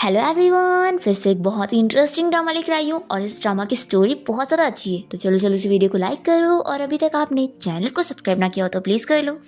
Hello everyone, फिर से एक बहुत ही इंटरेस्टिंग ड्रामा लेकर आई हूँ और इस ड्रामा की स्टोरी बहुत ज़्यादा अच्छी है। तो चलो चलो इस वीडियो को लाइक करो और अभी तक आपने चैनल को सब्सक्राइब ना किया हो तो प्लीज़ कर लो।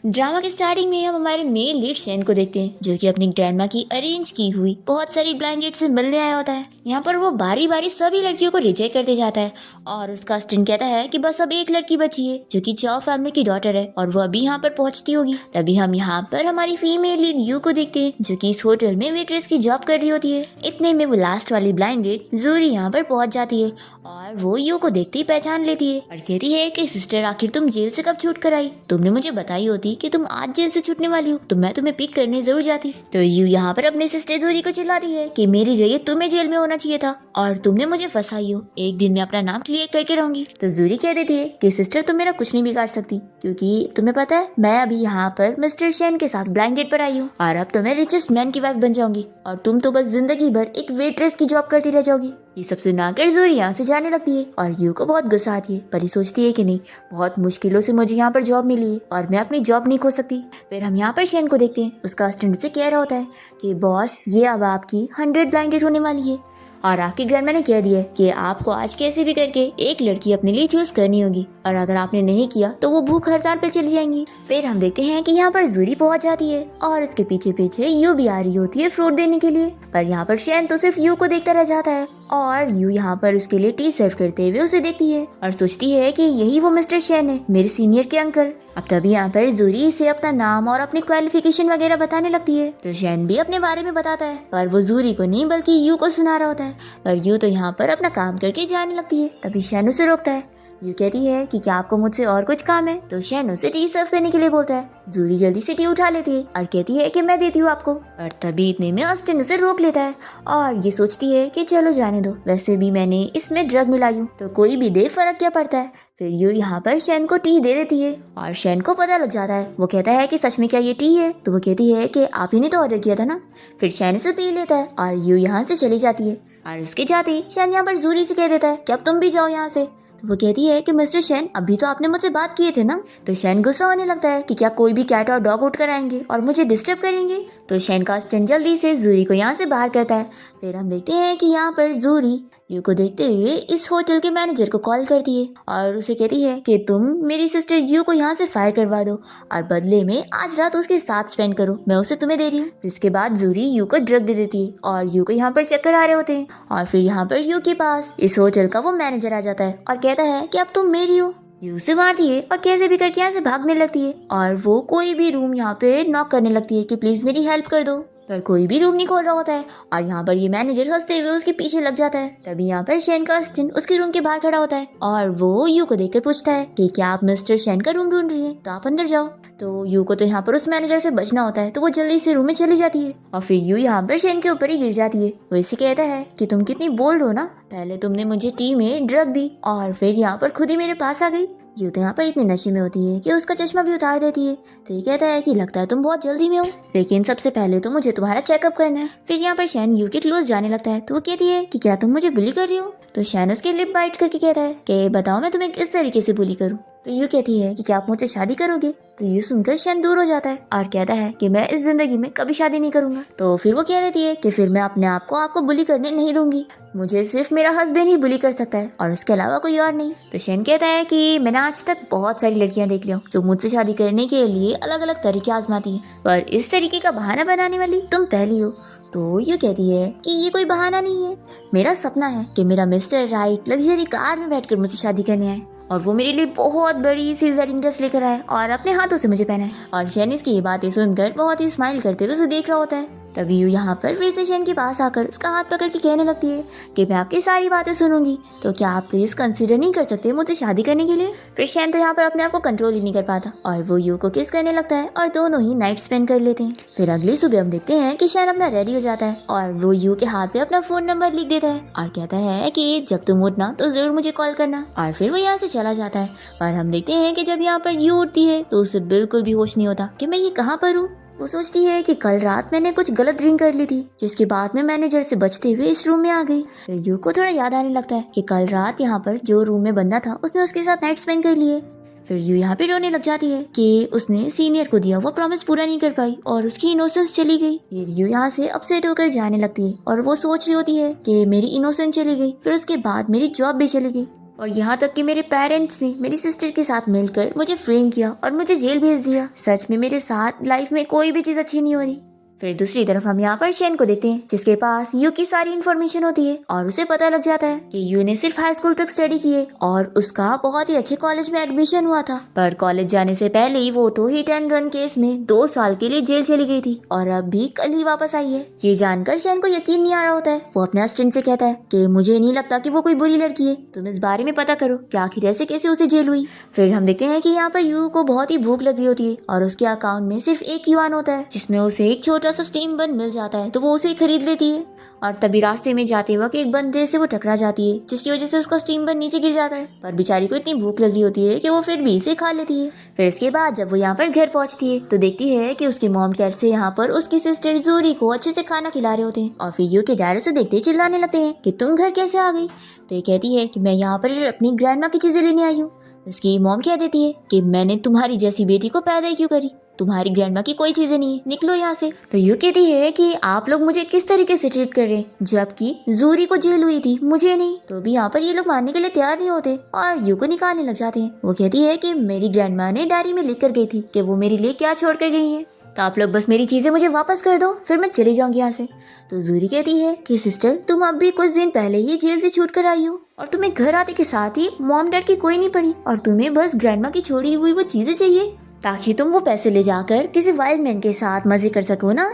ड्रामा की स्टार्टिंग में हम हमारे मेल लीड शैन को देखते हैं, जो कि अपनी ग्रैंडमा की अरेंज की हुई बहुत सारी ब्लाइंड डेट से मिलने आया होता है। यहाँ पर वो बारी बारी सभी लड़कियों को रिजेक्ट करते जाता है और उसका असिस्टेंट कहता है कि बस अब एक लड़की बची है जो कि चाओ फैमिली की डॉटर है और वो अभी यहाँ पर पहुंचती होगी। तभी हम यहाँ पर हमारी फीमेल लीड यू को देखते हैं, जो कि इस होटल में वेट्रेस की जॉब कर रही होती है। इतने में वो लास्ट वाली ब्लाइंड डेट जूरी यहाँ पर पहुंच जाती है और वो यू को देखते ही पहचान लेती है और कहती है कि सिस्टर, आखिर तुम जेल से कब छूट कर आई? तुमने मुझे बताई होती कि तुम आज जेल से छूटने वाली हो तो मैं तुम्हें पिक करने जरूर जाती। तो यू यहाँ पर अपने सिस्टर जूरी को चिल्लाती है कि मेरी जगह तुम्हें जेल में होना चाहिए था और तुमने मुझे फंसाई हो, एक दिन में अपना नाम क्लियर करके रहूंगी। तो जूरी कह देती है कि सिस्टर, तुम मेरा कुछ नहीं बिगाड़ सकती, क्योंकि तुम्हें पता है मैं अभी यहाँ पर मिस्टर शैन के साथ ब्लाइंड डेट पर आई हूँ और अब तो मैं रिचेस्ट मैन की वाइफ बन जाऊंगी और तुम तो बस जिंदगी भर एक वेट्रेस की जॉब करती रह जाओगी। ये सब सुनाकर जूरी यहाँ से जाने लगती है और यू को बहुत गुस्सा आती है, पर ये सोचती है कि नहीं, बहुत मुश्किलों से मुझे यहाँ पर जॉब मिली है और मैं अपनी जॉब नहीं खो सकती। फिर हम यहाँ पर शैन को देखते हैं, उसका असिस्टेंट से कह रहा होता है कि बॉस, ये अब आपकी 100 ब्लाइंड डेट होने वाली है और आपकी ग्रैंडमा ने कह दिया है कि आपको आज कैसे भी करके एक लड़की अपने लिए चूज करनी होगी और अगर आपने नहीं किया तो वो भूख हड़ताल पे चली जाएंगी। फिर हम देखते हैं कि यहाँ पर जूरी पहुंच जाती है और उसके पीछे पीछे यू भी आ रही होती है फ्रूट देने के लिए, पर यहाँ पर शैन तो सिर्फ यू को देखता रह जाता है और यू यहाँ पर उसके लिए टी सर्व करते हुए उसे देखती है और सोचती है कि यही वो मिस्टर शैन है, मेरे सीनियर के अंकल। अब तभी यहाँ पर जूरी से अपना नाम और अपनी क्वालिफिकेशन वगैरह बताने लगती है, तो शैन भी अपने बारे में बताता है, पर वो जूरी को नहीं बल्कि यू को सुना रहा होता है। पर यू तो यहाँ पर अपना काम करके जाने लगती है। तभी शैन उसे रोकता है। यू कहती है कि क्या आपको मुझसे और कुछ काम है? तो शैन उसे टी सर्व करने के लिए बोलता है। जूरी जल्दी से टी उठा लेती है और कहती है कि मैं देती हूँ आपको, और तभी इतने में अस्टिन उसे रोक लेता है और ये सोचती है कि चलो जाने दो, वैसे भी मैंने इसमें ड्रग मिलाई हूँ तो कोई भी दे, फर्क क्या पड़ता है। फिर यू यहाँ पर शैन को टी दे देती है और शैन को पता लग जाता है। वो कहता है कि सच में क्या ये टी है? तो वो कहती है कि आप ही ने तो ऑर्डर किया था ना। फिर शैन इसे पी लेता है और यू यहाँ से चली जाती है और उसके जाते ही शैन यहाँ पर जूरी से कह देता है कि अब तुम भी जाओ यहाँ से। तो वो कहती है कि मिस्टर शैन, अभी तो आपने मुझसे बात किए थे ना। तो शैन गुस्सा होने लगता है कि क्या कोई भी कैट और डॉग उठ कर आएंगे और मुझे डिस्टर्ब करेंगे। तो शैन का असिस्टेंट जल्दी से जूरी को यहाँ से बाहर करता है। फिर हम देखते हैं कि यहाँ पर जूरी यू को देखते हुए इस होटल के मैनेजर को कॉल करती है और उसे कहती है कि तुम मेरी सिस्टर यू को यहाँ से फायर करवा दो और बदले में आज रात उसके साथ स्पेंड करो, मैं उसे तुम्हें दे रही हूँ। इसके बाद जूरी यू को ड्रग दे देती है और यू को यहाँ पर चक्कर आ रहे होते हैं और फिर यहाँ पर यू के पास इस होटल का वो मैनेजर आ जाता है और कहता है कि अब तुम मेरी हो। यू से मारती है और कैसे भी करके यहाँ से भागने लगती है और वो कोई भी रूम यहाँ पे नॉक करने लगती है कि प्लीज मेरी हेल्प कर दो, पर कोई भी रूम नहीं खोल रहा होता है और यहाँ पर ये मैनेजर हंसते हुए उसके पीछे लग जाता है। तभी यहाँ पर शैन का असिस्टेंट उसके रूम के बाहर खड़ा होता है और वो यू को देखकर पूछता है कि क्या आप मिस्टर शैन का रूम ढूंढ रही हैं? तो आप अंदर जाओ। तो यू को तो यहाँ पर उस मैनेजर से बचना होता है, तो वो जल्दी से रूम में चली जाती है और फिर यू यहाँ पर शैन के ऊपर ही गिर जाती है। वो इसे कहता है कि तुम कितनी बोल्ड हो ना, पहले तुमने मुझे टी में ड्रग दी और फिर यहाँ पर खुद ही मेरे पास आ गई। यू तो यहाँ पर इतने नशे में होती है कि उसका चश्मा भी उतार देती है। तो ये कहता है कि लगता है तुम बहुत जल्दी में हो, लेकिन सबसे पहले तो मुझे तुम्हारा चेकअप करना है। फिर यहाँ पर शैन यू के क्लोज जाने लगता है, तो वो कहती है कि क्या तुम मुझे बुली कर रही हो? तो शैन उसके लिप बाइट करके कहता है कि बताओ मैं तुम्हें किस तरीके से बुली करूँ। तो यू कहती है कि क्या आप मुझसे शादी करोगे? तो यू सुनकर शैन दूर हो जाता है और कहता है कि मैं इस जिंदगी में कभी शादी नहीं करूंगा। तो फिर वो कह देती है कि फिर मैं अपने आप को आपको बुली करने नहीं दूंगी, मुझे सिर्फ मेरा हस्बैंड ही बुली कर सकता है और उसके अलावा कोई और नहीं। तो शैन कहता है कि मैंने आज तक बहुत सारी लड़कियां देख ली जो मुझसे शादी करने के लिए अलग अलग तरीके आजमाती हैं, पर इस तरीके का बहाना बनाने वाली तुम पहली हो। तो ये कहती है कि ये कोई बहाना नहीं है, मेरा सपना है कि मेरा मिस्टर राइट लग्जरी कार में बैठकर मुझसे शादी करने आए और वो मेरे लिए बहुत बड़ी सी वेडिंग ड्रेस लेकर आए और अपने हाथों से मुझे पहनाए। और शैन इसकी ये बातें सुनकर बहुत ही स्माइल करते हुए उसे देख रहा होता है। तभी यू यहाँ पर फिर से शैन के पास आकर उसका हाथ पकड़ के कहने लगती है कि मैं आपकी सारी बातें सुनूंगी, तो क्या आप प्लीज कंसिडर नहीं कर सकते मुझसे शादी करने के लिए? फिर शैन तो यहाँ पर अपने आप को कंट्रोल ही नहीं कर पाता और वो यू को किस करने लगता है और दोनों ही नाइट स्पेंड कर लेते हैं। फिर अगली सुबह हम देखते हैं कि शैन अपना रेडी हो जाता है और वो यू के हाथ पे अपना फोन नंबर लिख देता है और कहता है कि जब तुम उठना तो जरूर मुझे कॉल करना, और फिर वो यहाँ से चला जाता है। और हम देखते हैं कि जब यहाँ पर यू उठती है तो उसे बिल्कुल भी होश नहीं होता कि मैं ये कहाँ पर हूँ। वो सोचती है कि कल रात मैंने कुछ गलत ड्रिंक कर ली थी, जिसके बाद में मैनेजर से बचते हुए इस रूम में आ गई। फिर यू को थोड़ा याद आने लगता है कि कल रात यहाँ पर जो रूम में बंदा था उसने उसके साथ नाइट स्पेंड कर लिए। फिर यू यहाँ पे रोने लग जाती है कि उसने सीनियर को दिया वो प्रॉमिस पूरा नहीं कर पाई और उसकी इनोसेंस चली गई। फिर यू यहाँ से अपसेट होकर जाने लगती है और वो सोच रही होती है कि मेरी इनोसेंस चली गई, फिर उसके बाद मेरी जॉब भी चली गई और यहाँ तक कि मेरे पेरेंट्स ने मेरी सिस्टर के साथ मिलकर मुझे फ्रेम किया और मुझे जेल भेज दिया। सच में मेरे साथ लाइफ में कोई भी चीज अच्छी नहीं हो रही। फिर दूसरी तरफ हम यहाँ पर शेन को देखते हैं जिसके पास यू की सारी इन्फॉर्मेशन होती है और उसे पता लग जाता है कि यू ने सिर्फ हाई स्कूल तक स्टडी की है और उसका बहुत ही अच्छे कॉलेज में एडमिशन हुआ था, पर कॉलेज जाने से पहले ही वो तो हिट एंड रन केस में 2 साल के लिए जेल चली गई थी और अब भी कल ही वापस आई है। ये जानकर शेन को यकीन नहीं आ रहा होता है। वो अपने असिस्टेंट से कहता है कि मुझे नहीं लगता कि वो कोई बुरी लड़की है, तुम इस बारे में पता करो कि आखिर ऐसे कैसे उसे जेल हुई। फिर हम देखते हैं कि यहाँ पर यू को बहुत ही भूख लगी होती है और उसके अकाउंट में सिर्फ 1 युआन होता है जिसमें उसे एक छोटा सा स्टीम बन मिल जाता है, तो वो उसे खरीद लेती है और तभी रास्ते में जाते वक्त एक बंदे से वो टकरा जाती है जिसकी वजह से उसका स्टीम बन नीचे गिर जाता है, पर बेचारी को इतनी भूख लगी होती है कि वो फिर भी इसे खा लेती है। फिर इसके बाद जब वो यहाँ पर घर पहुंचती है तो देखती है कि उसके मॉम डैड से यहाँ पर उसकी सिस्टर जूरी को अच्छे से खाना खिला रहे होते हैं और फिर यू के डैड उसे देखते ही चिल्लाने लगते हैं कि तुम घर कैसे आ गई। तो ये कहती है कि मैं यहाँ पर अपनी ग्रैंडमा की चीजें लेने आई हूँ। उसकी मॉम कह देती है कि मैंने तुम्हारी जैसी बेटी को पैदा क्यों करी, तुम्हारी ग्रैंडमा की कोई चीजें नहीं है, निकलो यहाँ से। तो यू कहती है कि आप लोग मुझे किस तरीके से ट्रीट कर रहे हैं, जबकि जूरी को जेल हुई थी मुझे नहीं। तो भी यहाँ पर ये लोग मानने के लिए तैयार नहीं होते और यू को निकालने लग जाते हैं। वो कहती है कि मेरी ग्रैंडमा ने डायरी में लिख कर गई थी कि वो मेरे लिए क्या छोड़ कर गई है, तो आप लोग बस मेरी चीजें मुझे वापस कर दो, फिर मैं चली जाऊंगी यहाँ से। तो जूरी कहती है कि सिस्टर तुम अब भी कुछ दिन पहले ही जेल से छूट कर आई हो और तुम्हें घर आते के साथ ही मॉम डैड की कोई नहीं पड़ी और तुम्हें बस ग्रैंडमा की छोड़ी हुई वो चीजें चाहिए ताकि तुम वो पैसे ले जाकर किसी वाइल्ड मैन के साथ मजे कर सको ना।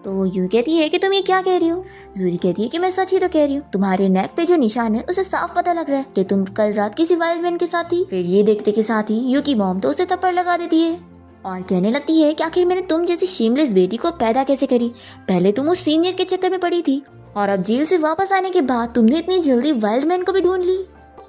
तो यू कहती है कि तुम ये क्या कह रही हो। जूरी कहती है कि मैं सच ही तो कह रही हूँ, तुम्हारे नेक पे जो निशान है उसे साफ पता लग रहा है कि तुम कल रात किसी वाइल्ड मैन के साथ थी। फिर ये देखते के साथ ही यू की मॉम तो उसे थप्पड़ लगा देती है और कहने लगती है कि आखिर मैंने तुम जैसी शेमलेस बेटी को पैदा कैसे करी, पहले तुम उस सीनियर के चक्कर में पड़ी थी और अब जेल से वापस आने के बाद तुमने इतनी जल्दी वाइल्ड मैन को भी ढूंढ ली,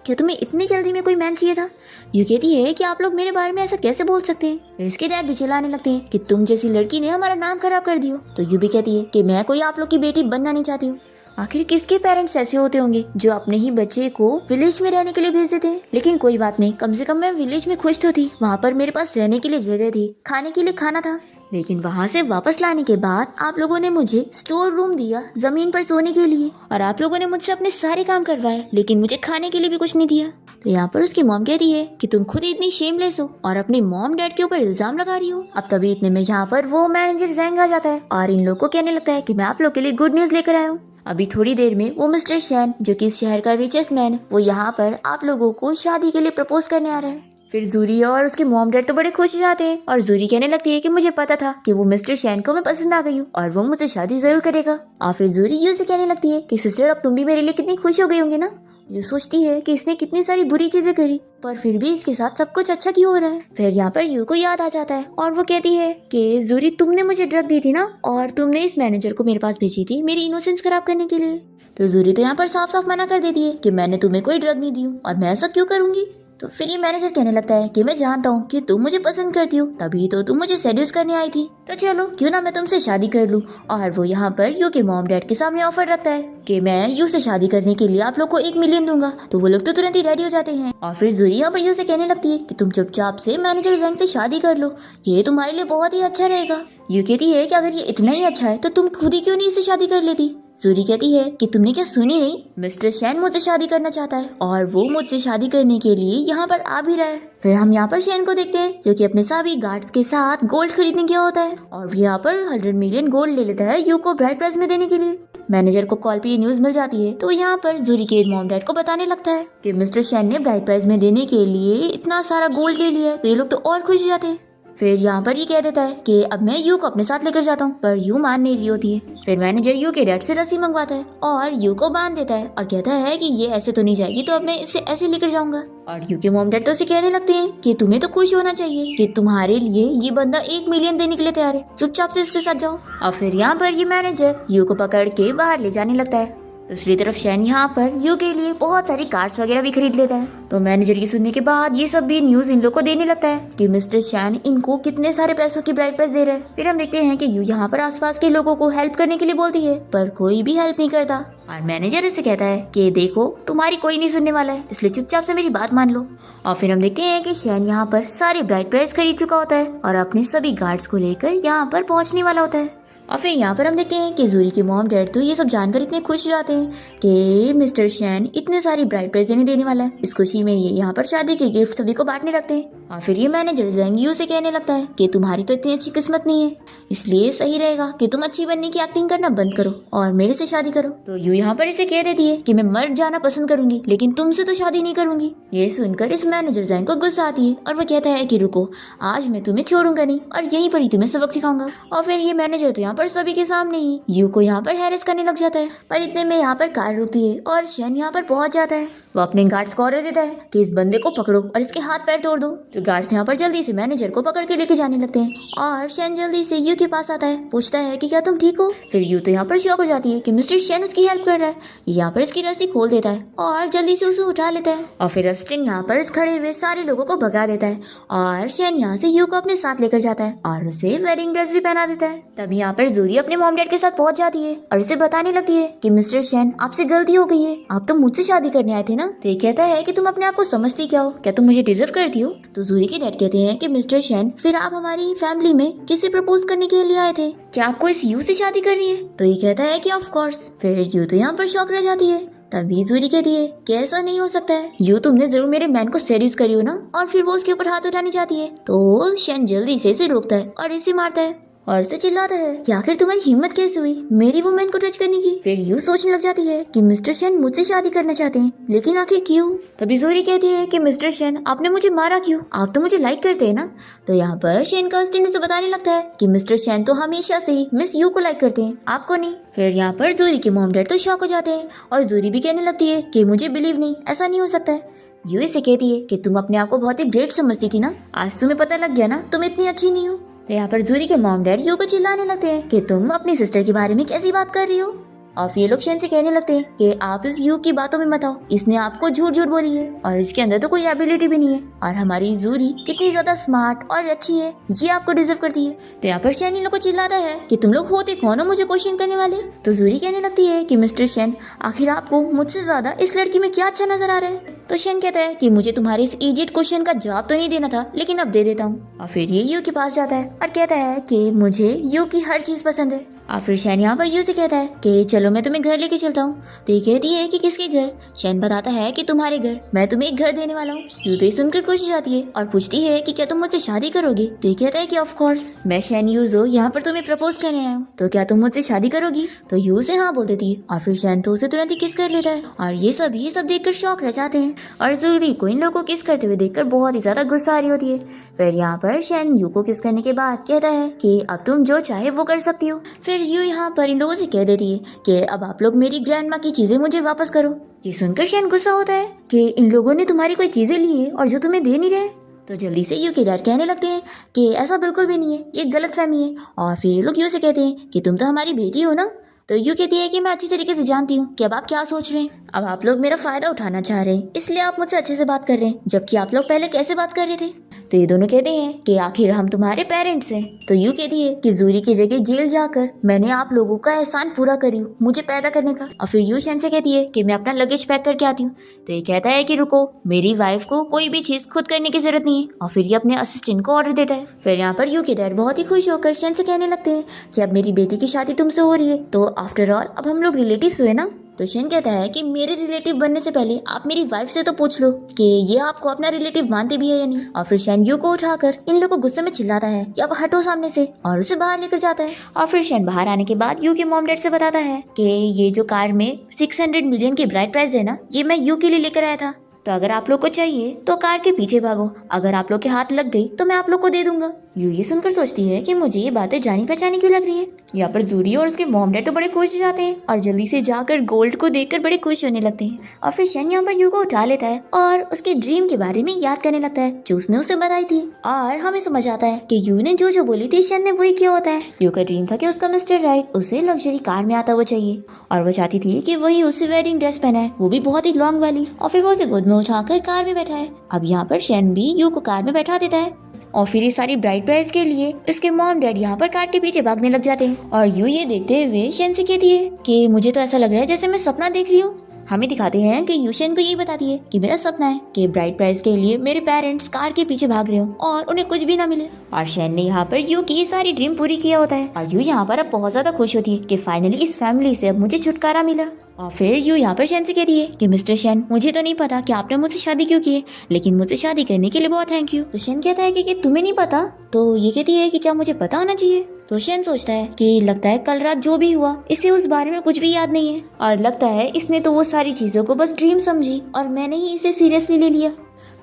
क्या तुम्हें इतनी जल्दी में कोई मैन चाहिए था। यू कहती है कि आप लोग मेरे बारे में ऐसा कैसे बोल सकते हैं। इसके डैड भी चिल्लाने लगते हैं कि तुम जैसी लड़की ने हमारा नाम खराब कर दिया। तो यू भी कहती है कि मैं कोई आप लोग की बेटी बनना नहीं चाहती हूँ। आखिर किसके पेरेंट्स ऐसे होते होंगे जो अपने ही बच्चे को विलेज में रहने के लिए भेज देते हैं। लेकिन कोई बात नहीं, कम से कम मैं विलेज में खुश तो थी, वहाँ पर मेरे पास रहने के लिए जगह थी, खाने के लिए खाना था। लेकिन वहाँ से वापस लाने के बाद आप लोगों ने मुझे स्टोर रूम दिया जमीन पर सोने के लिए और आप लोगों ने मुझसे अपने सारे काम करवाए, लेकिन मुझे खाने के लिए भी कुछ नहीं दिया। तो यहाँ पर उसकी मॉम कहती है कि तुम खुद इतनी शेमलेस हो और अपने मॉम डैड के ऊपर इल्जाम लगा रही हो। अब तभी इतने में यहाँ पर वो मैनेजर जैंग आ जाता है और इन लोग को कहने लगता है कि मैं आप लोग के लिए गुड न्यूज लेकर आया हूँ। अभी थोड़ी देर में वो मिस्टर शैन जो कि इस शहर का रिचेस्ट मैन है, वो यहाँ पर आप लोगों को शादी के लिए प्रपोज करने आ रहा है। फिर जूरी और उसके मॉम डैड तो बड़े खुश हो जाते हैं और जूरी कहने लगती है कि मुझे पता था कि वो मिस्टर शैन को मैं पसंद आ गई हूँ और वो मुझसे शादी जरूर करेगा। और फिर जूरी यू से कहने लगती है कि सिस्टर अब तुम भी मेरे लिए कितनी खुश हो गई होंगी ना। यू सोचती है कि इसने कितनी सारी बुरी चीजें करी पर फिर भी इसके साथ सब कुछ अच्छा क्यों हो रहा है। फिर यहाँ पर यू को याद आ जाता है और वो कहती है कि जूरी तुमने मुझे ड्रग दी थी ना और तुमने इस मैनेजर को मेरे पास भेजी थी मेरी इनोसेंस खराब करने के लिए। तो जूरी तो यहाँ पर साफ साफ मना कर देती है कि मैंने तुम्हें कोई ड्रग नहीं दी हूँ और मैं ऐसा क्यों करूंगी। तो फिर ये मैनेजर कहने लगता है कि मैं जानता हूँ कि तुम मुझे पसंद करती हो, तभी तो तुम मुझे सेड्यूस करने आई थी, तो चलो क्यों ना मैं तुमसे शादी कर लूँ। और वो यहाँ पर यू के मॉम डैड के सामने ऑफर रखता है कि मैं यू से शादी करने के लिए आप लोग को 1 मिलियन दूंगा। तो वो लोग तो तुरंत ही रेडी हो जाते हैं और फिर जूरी यहाँ पर यू से कहने लगती है कि तुम चुपचाप से मैनेजर जैंग से शादी कर लो, ये तुम्हारे लिए बहुत ही अच्छा रहेगा। यू कहती है कि अगर ये इतना ही अच्छा है तो तुम खुद ही क्यों नहीं इससे शादी कर लेती। जूरी कहती है कि तुमने क्या सुनी नहीं, मिस्टर शैन मुझसे शादी करना चाहता है और वो मुझसे शादी करने के लिए यहाँ पर आ भी रहा है। फिर हम यहाँ पर शैन को देखते हैं जो कि अपने सभी गार्ड्स के साथ गोल्ड खरीदने गया होता है और यहाँ पर 100 मिलियन गोल्ड ले लेता है यू को ब्राइड प्राइज में देने के लिए। मैनेजर को कॉल पे ये न्यूज मिल जाती है तो यहाँ पर जूरी के मॉम डैड को बताने लगता है कि मिस्टर शैन ने ब्राइड प्राइज में देने के लिए इतना सारा गोल्ड ले लिया है। तो ये लोग तो और खुश हो जाते हैं। फिर यहाँ पर ये कह देता है कि अब मैं यू को अपने साथ लेकर जाता हूँ, पर यू मान नहीं रही होती है। फिर मैनेजर यू के डैड से रस्सी मंगवाता है और यू को बांध देता है और कहता है कि ये ऐसे तो नहीं जाएगी, तो अब मैं इसे ऐसे लेकर जाऊंगा। और यू के मॉम डैड तो उसे कहने लगते हैं कि तुम्हें तो खुश होना चाहिए कि तुम्हारे लिए ये बंदा 1 मिलियन देने के लिए तैयार है, चुपचाप से इसके साथ जाओ। और फिर यहाँ पर ये मैनेजर यू को पकड़ के बाहर ले जाने लगता है दूसरी तरफ शैन यहाँ पर यू के लिए बहुत सारी कार्ड्स वगैरह भी खरीद लेता है। तो मैनेजर की सुनने के बाद ये सब भी न्यूज इन लोग को देने लगता है कि मिस्टर शैन इनको कितने सारे पैसों की ब्राइड प्राइस दे रहे हैं। फिर हम देखते हैं कि यू यहाँ पर आसपास के लोगों को हेल्प करने के लिए बोलती है, पर कोई भी हेल्प नहीं करता। और मैनेजर इसे कहता है कि देखो तुम्हारी कोई नहीं सुनने वाला है, इसलिए चुपचाप से मेरी बात मान लो। और फिर हम देखते हैं कि शैन यहाँ पर सारे ब्राइड प्राइस खरीद चुका होता है और अपने सभी गार्ड्स को लेकर यहाँ पर पहुँचने वाला होता है। और फिर यहाँ पर हम देखते हैं कि जूरी के मॉम डैड तो ये सब जानकर इतने खुश जाते हैं कि मिस्टर शैन इतने सारी ब्राइड प्राइज देने वाला है। इस खुशी में ये यहाँ पर शादी के गिफ्ट सभी को बांटने लगते हैं। और फिर ये मैनेजर जेंग यू से कहने लगता है कि तुम्हारी तो इतनी अच्छी किस्मत नहीं है, इसलिए सही रहेगा कि तुम अच्छी बनने की एक्टिंग करना बंद करो और मेरे से शादी करो। तो यू यहाँ पर इसे कह देती है कि मैं मर जाना पसंद करूंगी लेकिन तुमसे तो शादी नहीं करूंगी। ये सुनकर इस मैनेजर जेंग को गुस्सा आती है और वो कहता है कि रुको, आज मैं तुम्हें छोड़ूंगा नहीं और यहीं पर ही तुम्हें सबक सिखाऊंगा। और फिर ये मैनेजर तो यहाँ पर सभी के सामने ही यू को यहाँ पर हैरेस करने लग जाता है। पर इतने में यहाँ पर कार रुकती है और शैन यहाँ पर पहुंच जाता है। वो अपने गार्ड्स को ऑर्डर देता है कि इस बंदे को पकड़ो और इसके हाथ पैर तोड़ दो। तो गार्ड्स यहाँ पर जल्दी से मैनेजर को पकड़ के लेके जाने लगते हैं और शैन जल्दी से यू के पास आता है, पूछता है कि क्या तुम ठीक हो। फिर यू तो यहाँ पर शॉक हो जाती है कि मिस्टर शैन उसकी हेल्प कर रहा है। यहाँ पर इसकी रस्सी खोल देता है और जल्दी से उसे उठा लेता है और फिर अस्टिन यहाँ पर खड़े हुए सारे लोगों को भगा देता है और शैन यहाँ से यू को अपने साथ लेकर जाता है और उसे वेडिंग ड्रेस भी पहना देता है। तभी यहाँ पर जूरी अपने मॉम डैड के साथ पहुंच जाती है और इसे बताने लगती है कि मिस्टर शैन आपसे गलती हो गई है, आप तो मुझसे शादी करने आए थे ना। तो ये कहता है कि तुम अपने आप को समझती क्या हो, क्या तुम मुझे डिजर्व करती हो। तो जूरी के डैड कहते हैं कि मिस्टर शैन फिर आप हमारी फैमिली में किसे प्रपोज करने के लिए आए थे, क्या आपको इस यू से शादी करनी है। तो ये कहता है कि ऑफ कोर्स। फिर यू तो यहाँ पर शॉक रह जाती है। तभी जूरी कहती है कि ऐसा नहीं हो सकता है, यू तुमने जरूर मेरे मैन को सेड्यूस करी हो ना। और फिर वो उसके ऊपर हाथ उठानी चाहती है तो शैन जल्दी से इसे रोकता है और इसे मारता है और इसे चिल्लाता है कि आखिर तुम्हारी हिम्मत कैसे हुई मेरी वुमेन को टच करने की। फिर यू सोचने लग जाती है कि मिस्टर शैन मुझसे शादी करना चाहते हैं, लेकिन आखिर क्यों। तभी जूरी कहती है कि मिस्टर शैन आपने मुझे मारा क्यों, आप तो मुझे लाइक करते हैं ना। तो यहाँ पर शैन का हस्बैंड उसे बताने लगता है कि मिस्टर शैन तो हमेशा से ही मिस यू को लाइक करते हैं, आपको नहीं। फिर यहाँ पर जूरी के मॉम डैड तो शॉक हो जाते हैं और जूरी भी कहने लगती है कि मुझे बिलीव नहीं, ऐसा नहीं हो सकता है। यू इसे कहती है कि तुम अपने आप को बहुत ही ग्रेट समझती थी ना, आज तुम्हें पता लग गया ना तुम इतनी अच्छी नहीं हो। तो यहाँ पर जूरी के मॉम डैड यू को चिल्लाने लगते हैं कि तुम अपनी सिस्टर के बारे में कैसी बात कर रही हो। और फिर ये लोग शैन से कहने लगते हैं कि आप इस यू की बातों में मत आओ, इसने आपको झूठ झूठ बोली है और इसके अंदर तो कोई एबिलिटी भी नहीं है और हमारी जूरी कितनी ज्यादा स्मार्ट और अच्छी है, ये आपको डिजर्व करती है। तो यहाँ पर शैन इन लोग को चिल्लाता है कि तुम लोग होते कौन हो मुझे क्वेश्चन करने वाले। तो जूरी कहने लगती है कि मिस्टर शैन आखिर आपको मुझसे ज्यादा इस लड़की में क्या अच्छा नजर आ रहा है। तो शैन कहता है कि मुझे तुम्हारे इस इडियट क्वेश्चन का जवाब तो नहीं देना था, लेकिन अब दे देता हूँ। और फिर ये यू के पास जाता है और कहता है कि मुझे यू की हर चीज पसंद है। और फिर शैन यहाँ पर यू से कहता है कि चलो मैं तुम्हें घर लेके चलता हूँ। तो ये कहती है कि किसके घर। शैन बताता है कि तुम्हारे घर, मैं तुम्हें एक घर देने वाला हूँ। यू तो ये सुनकर खुश हो जाती है और पूछती है कि क्या तुम मुझसे शादी करोगी। तो ये कहता है कि ऑफ कोर्स, मैं शैन यूजो यहाँ पर तुम्हें प्रपोज करने आया हूँ, तो क्या तुम मुझसे शादी करोगी। तो यू से हाँ बोल देती है और फिर शैन तो उसे तुरंत ही किस कर लेता है और ये सब देखकर शॉक रह जाते हैं और जूरी को इन लोगों को किस करते हुए देखकर बहुत ही ज्यादा गुस्सा आ रही होती है। फिर यहाँ पर शैन यू को किस करने के बाद कहता है कि अब तुम जो चाहे वो कर सकती हो। फिर यू यहाँ पर इन लोगों से कह देती है कि अब आप लोग मेरी ग्रैंड माँ की चीजें मुझे वापस करो। ये सुनकर शैन गुस्सा होता है कि इन लोगों ने तुम्हारी कोई चीजें ली है और जो तुम्हें दे नहीं रहे। तो जल्दी से यू के डैड कहने लगते हैं कि ऐसा बिल्कुल भी नहीं है, ये गलतफहमी है। और फिर लोग यू से कहते हैं कि तुम तो हमारी बेटी हो ना। तो यू कहती है कि मैं अच्छी तरीके से जानती हूँ कि अब आप क्या सोच रहे हैं, अब आप लोग मेरा फायदा उठाना चाह रहे हैं, इसलिए आप मुझसे अच्छे से बात कर रहे हैं, जबकि आप लोग पहले कैसे बात कर रहे थे। तो ये दोनों कहते हैं कि आखिर हम तुम्हारे पेरेंट्स हैं। तो यू कहती है कि जूरी की जगह जेल जाकर मैंने आप लोगों का एहसान पूरा करी हूँ मुझे पैदा करने का। और फिर यू शैन से कहती है कि मैं अपना लगेज पैक करके आती हूँ। तो ये कहता है कि रुको, मेरी वाइफ को कोई भी चीज खुद करने की जरूरत नहीं है। और फिर ये अपने असिस्टेंट को ऑर्डर देता है। फिर यहाँ पर यू के डैड बहुत ही खुश होकर शैन से कहने लगते हैं कि अब मेरी बेटी की शादी तुमसे हो रही है, तो आफ्टर ऑल अब हम लोग रिलेटिव्स हुए ना। तो शैन कहता है कि मेरे रिलेटिव बनने से पहले आप मेरी वाइफ से तो पूछ लो कि ये आपको अपना रिलेटिव मानते भी है या नहीं। और फिर शैन यू को उठाकर इन लोगों को गुस्से में चिल्लाता है कि अब हटो सामने से और उसे बाहर लेकर जाता है। और फिर शैन बाहर आने के बाद यू के मॉम डैड से बताता है कि ये जो कार में 600 मिलियन की ब्राइड प्राइस है ना, ये मैं यू के लिए लेकर आया था, तो अगर आप लोग को चाहिए तो कार के पीछे भागो, अगर आप लोग के हाथ लग गई तो मैं आप लोग को दे दूंगा। यू ये सुनकर सोचती है कि मुझे ये बातें जानी पहचानी क्यों लग रही है। यहाँ पर जूरी और उसके मॉम डैड तो बड़े खुश हो जाते हैं और जल्दी से जाकर गोल्ड को देखकर बड़े खुश होने लगते हैं। और फिर शन यहाँ पर यू को उठा लेता है और उसके ड्रीम के बारे में याद करने लगता है जो उसने उसे बताई थी। और हमें समझ आता है कि यू ने जो बोली थी शन ने वही किया होता है। यू का ड्रीम था कि उसका मिस्टर राइट उसे लग्जरी कार में आता हुआ चाहिए और वो चाहती थी कि वही उसे वेडिंग ड्रेस पहनाए, वो भी बहुत ही लॉन्ग वाली, और फिर वो उसे गोद में उठाकर कार में बैठाए। अब यहाँ पर शन भी यू को कार में बैठा देता है और फिर ये सारी ब्राइड प्राइस के लिए इसके मॉम डैड यहाँ पर कार के पीछे भागने लग जाते हैं। और यू ये देखते हुए शन से कहती है कि मुझे तो ऐसा लग रहा है जैसे मैं सपना देख रही हूँ। हमें दिखाते हैं कि यू शन को यही बताती है कि मेरा सपना है कि ब्राइड प्राइस के लिए मेरे पेरेंट्स कार के पीछे भाग रहे हो और उन्हें कुछ भी ना मिले। और शन ने यहाँ पर यू की सारी ड्रीम पूरी किया होता है और यू यहाँ पर अब बहुत ज्यादा खुश होती है कि फाइनली इस फैमिली से अब मुझे छुटकारा मिला। और फिर यू यहाँ पर शन से कहती है कि मिस्टर शन, मुझे तो नहीं पता कि आपने मुझसे शादी क्यों की है, लेकिन मुझसे शादी करने के लिए बहुत थैंक यू। तो शन कहता है कि तुम्हें नहीं पता? तो ये कहती है कि क्या मुझे पता होना चाहिए? तो शन सोचता है कि लगता है कल रात जो भी हुआ इसे उस बारे में कुछ भी याद नहीं है और लगता है इसने तो वो सारी चीजों को बस ड्रीम समझी और मैंने ही इसे सीरियसली ले लिया।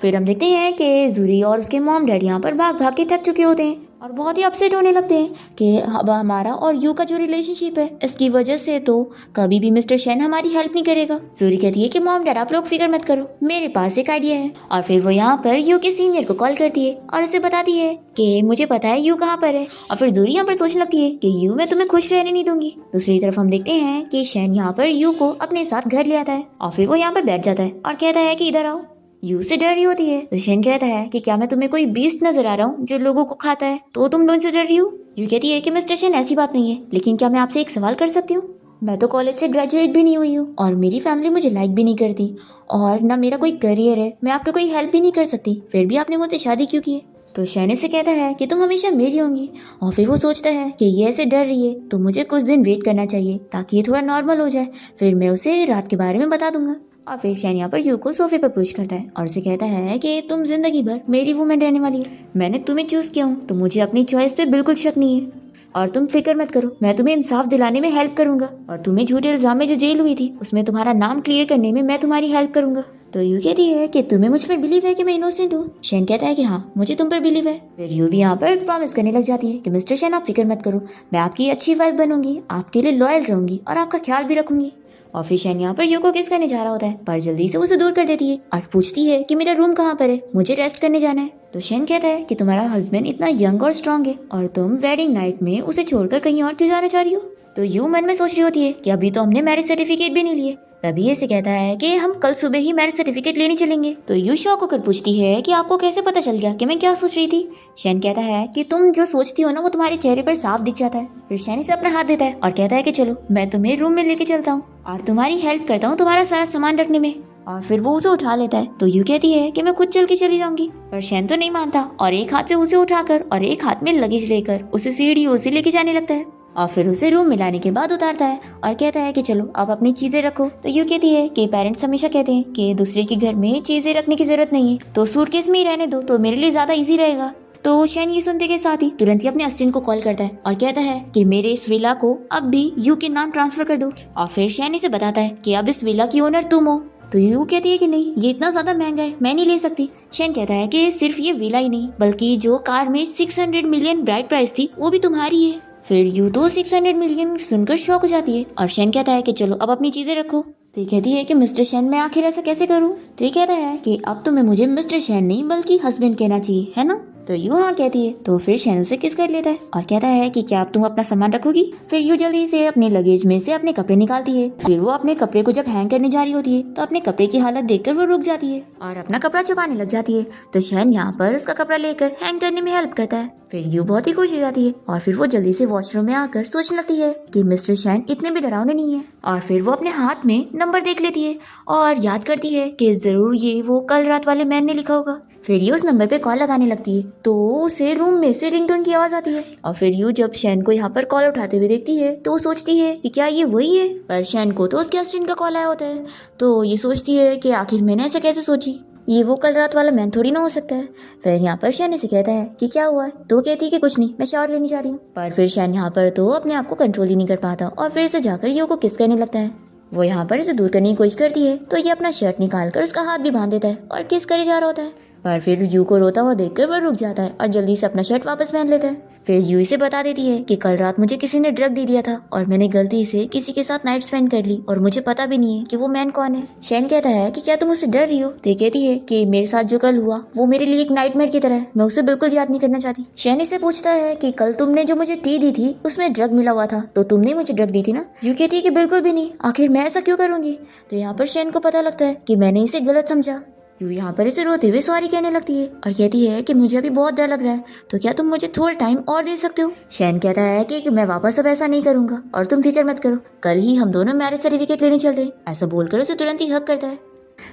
फिर हम देखते हैं कि जूरी और उसके मॉम डैड यहाँ पर भाग भाग के थक चुके होते हैं और बहुत ही अपसेट होने लगते हैं कि अब हमारा और यू का जो रिलेशनशिप है इसकी वजह से तो कभी भी मिस्टर शन हमारी हेल्प नहीं करेगा। जूरी कहती है कि मॉम डैड आप लोग फिक्र मत करो, मेरे पास एक आइडिया है। और फिर वो यहाँ पर यू के सीनियर को कॉल करती है और उसे बताती है कि मुझे पता है यू कहाँ पर है। और फिर जूरी यहाँ पर सोचने लगती है कि यू मैं तुम्हें खुश रहने नहीं दूंगी। दूसरी तरफ हम देखते हैं कि शन यहाँ पर यू को अपने साथ घर ले आता है और फिर वो यहाँ पर बैठ जाता है और कहता है कि इधर आओ। यू से डर रही होती है तो शन कहता है कि क्या मैं तुम्हें कोई बीस्ट नजर आ रहा हूँ जो लोगों को खाता है तो तुम मुझसे डर रही हो? यू कहती है कि मिस्टर शन ऐसी बात नहीं है, लेकिन क्या मैं आपसे एक सवाल कर सकती हूँ? मैं तो कॉलेज से ग्रेजुएट भी नहीं हुई हूँ और मेरी फैमिली मुझे लाइक भी नहीं करती और न मेरा कोई करियर है, मैं आपकी कोई हेल्प भी नहीं कर सकती, फिर भी आपने मुझसे शादी क्यों की है? तो शन से कहता है कि तुम हमेशा मेरी होंगी। और फिर वो सोचता है कि ये ऐसे डर रही है तो मुझे कुछ दिन वेट करना चाहिए ताकि ये थोड़ा नॉर्मल हो जाए, फिर मैं उसे रात के बारे में बता दूंगा। और फिर शन यहाँ पर यू को सोफे पर पुश करता है और उसे कहता है कि तुम जिंदगी भर मेरी वुमेन रहने वाली है, मैंने तुम्हें चूज किया हूँ तो मुझे अपनी चॉइस पे बिल्कुल शक नहीं है और तुम फिक्र मत करो, मैं तुम्हें इंसाफ दिलाने में हेल्प करूंगा और तुम्हें झूठे इल्जाम में जो जेल हुई थी उसमें तुम्हारा नाम क्लियर करने में मैं तुम्हारी हेल्प करूंगा। तो यू कहती है कि तुम्हें मुझ पर बिलीव है कि मैं इनोसेंट हूँ? शन कहता है कि हाँ मुझे तुम पर बिलीव है। फिर यू भी यहाँ पर प्रॉमिस करने लग जाती है कि मिस्टर शन आप फिक्र मत करो, मैं आपकी अच्छी वाइफ बनूंगी, आपके लिए लॉयल रहूंगी और आपका ख्याल भी रखूंगी। और फिर शन यहाँ पर यू को किस करने जा रहा होता है पर जल्दी से उसे दूर कर देती है और पूछती है कि मेरा रूम कहाँ पर है, मुझे रेस्ट करने जाना है। तो शन कहता है कि तुम्हारा हस्बैंड इतना यंग और स्ट्रांग है और तुम वेडिंग नाइट में उसे छोड़कर कहीं और क्यों जाना चाह रही हो? तो यू मन में सोच रही होती है कि अभी तो हमने मैरिज सर्टिफिकेट भी नहीं लिए। तभी ऐसे कहता है कि हम कल सुबह ही मैरिज सर्टिफिकेट लेने चलेंगे। तो यू शॉक होकर पूछती है कि आपको कैसे पता चल गया कि मैं क्या सोच रही थी? शन कहता है कि तुम जो सोचती हो ना वो तुम्हारे चेहरे पर साफ दिख जाता है। फिर शन इसे अपना हाथ देता है और कहता है कि चलो मैं तुम्हें रूम में लेके चलता हूँ और तुम्हारी हेल्प करता हूँ तुम्हारा सारा सामान रखने में। और फिर वो उसे उठा लेता है तो यू कहती है कि मैं खुद चल के चली जाऊंगी, पर शन तो नहीं मानता और एक हाथ से उसे उठाकर और एक हाथ में लगेज लेकर उसे सीढ़ियों से लेके जाने लगता है और फिर उसे रूम में लाने के बाद उतारता है और कहता है कि चलो आप अपनी चीजें रखो। तो यू कहती है कि पेरेंट्स हमेशा कहते हैं कि दूसरे के घर में चीजें रखने की जरूरत नहीं है, तो सूटकेस में ही रहने दो तो मेरे लिए ज्यादा इजी रहेगा। तो शन ये सुनते के साथ ही तुरंत ही अपने असिस्टेंट को कॉल करता है और कहता है कि मेरे इस विला को अब भी यू के नाम ट्रांसफर कर दो। और फिर शन इसे बताता है कि अब इस विला की ओनर तुम हो। तो यू कहती है कि नहीं ये इतना ज्यादा महंगा है, मैं नहीं ले सकती। शन कहता है कि सिर्फ ये विला ही नहीं बल्कि जो कार में 600 मिलियन ब्राइड प्राइस थी वो भी तुम्हारी है। फिर यू तो 600 मिलियन सुनकर शॉक हो जाती है और शन कहता है कि चलो अब अपनी चीजें रखो। तो ये कहती है कि मिस्टर शन मैं आखिर ऐसा कैसे करूँ? तो ये कहता है कि अब तुम्हें मुझे मिस्टर शन नहीं बल्कि हस्बैंड कहना चाहिए, है ना? तो यू हाँ कहती है। तो फिर शन उसे किस कर लेता है और कहता है कि क्या अब तुम अपना सामान रखोगी? फिर यू जल्दी से अपने लगेज में से अपने कपड़े निकालती है। फिर वो अपने कपड़े को जब हैंग करने जा रही होती है तो अपने कपड़े की हालत देखकर वो रुक जाती है और अपना कपड़ा छुपाने लग जाती है। तो शन यहाँ पर उसका कपड़ा लेकर हैंग करने में हेल्प करता है। फिर यू बहुत ही खुश हो जाती है और फिर वो जल्दी से वॉशरूम में आकर सोचने लगती है कि मिस्टर शन इतने भी डरावने नहीं है। और फिर वो अपने हाथ में नंबर देख लेती है और याद करती है कि जरूर ये वो कल रात वाले मैन ने लिखा होगा। फिर ये उस नंबर पे कॉल लगाने लगती है तो उसे रूम में से रिंगटोन की आवाज आती है। और फिर यू जब शन को यहाँ पर कॉल उठाते हुए देखती है तो वो सोचती है कि क्या ये वही है, पर शन को तो उसके असिस्टेंट का कॉल आया होता है। तो ये सोचती है कि आखिर मैंने ऐसा कैसे सोची, ये वो कल रात वाला मैन थोड़ी ना हो सकता है। फिर यहाँ पर शन से कहता है कि क्या हुआ है? तो कहती है कि कुछ नहीं, मैं शावर लेने जा रही हूँ। पर फिर शन यहाँ पर तो अपने आप को कंट्रोल ही नहीं कर पाता और फिर से जाकर यू को किस करने लगता है। वो यहाँ पर इसे दूर करने की कोशिश करती है तो ये अपना शर्ट निकाल कर उसका हाथ भी बांध देता है और किस करे जा रहा होता है। पर फिर यू को रोता हुआ देखकर वह रुक जाता है और जल्दी से अपना शर्ट वापस पहन लेता है। फिर यू इसे बता देती है कि कल रात मुझे किसी ने ड्रग दे दिया था और मैंने गलती से किसी के साथ नाइट स्पेंड कर ली और मुझे पता भी नहीं है कि वो मैन कौन है। शैन कहता है कि क्या तुम उससे डर रही हो? तो कहती है कि मेरे साथ जो कल हुआ वो मेरे लिए एक नाइटमेयर की तरह है, मैं उसे बिल्कुल याद नहीं करना चाहती। शैन इससे पूछता है कि कल तुमने जो मुझे टी दी थी उसमें ड्रग मिला हुआ था, तो तुमने मुझे ड्रग दी थी ना? यू कहती है कि बिल्कुल भी नहीं, आखिर मैं ऐसा क्यों करूंगी? तो यहाँ पर शैन को पता लगता है कि मैंने इसे गलत समझा। यू यहाँ पर इसे रोते हुए सॉरी कहने लगती है और कहती है कि मुझे अभी बहुत डर लग रहा है, तो क्या तुम मुझे थोड़ा टाइम और दे सकते हो? शैन कहता है कि मैं वापस अब ऐसा नहीं करूंगा और तुम फिक्र मत करो, कल ही हम दोनों मैरिज सर्टिफिकेट लेने चल रहे हैं। ऐसा बोलकर उसे तुरंत ही हक करता है।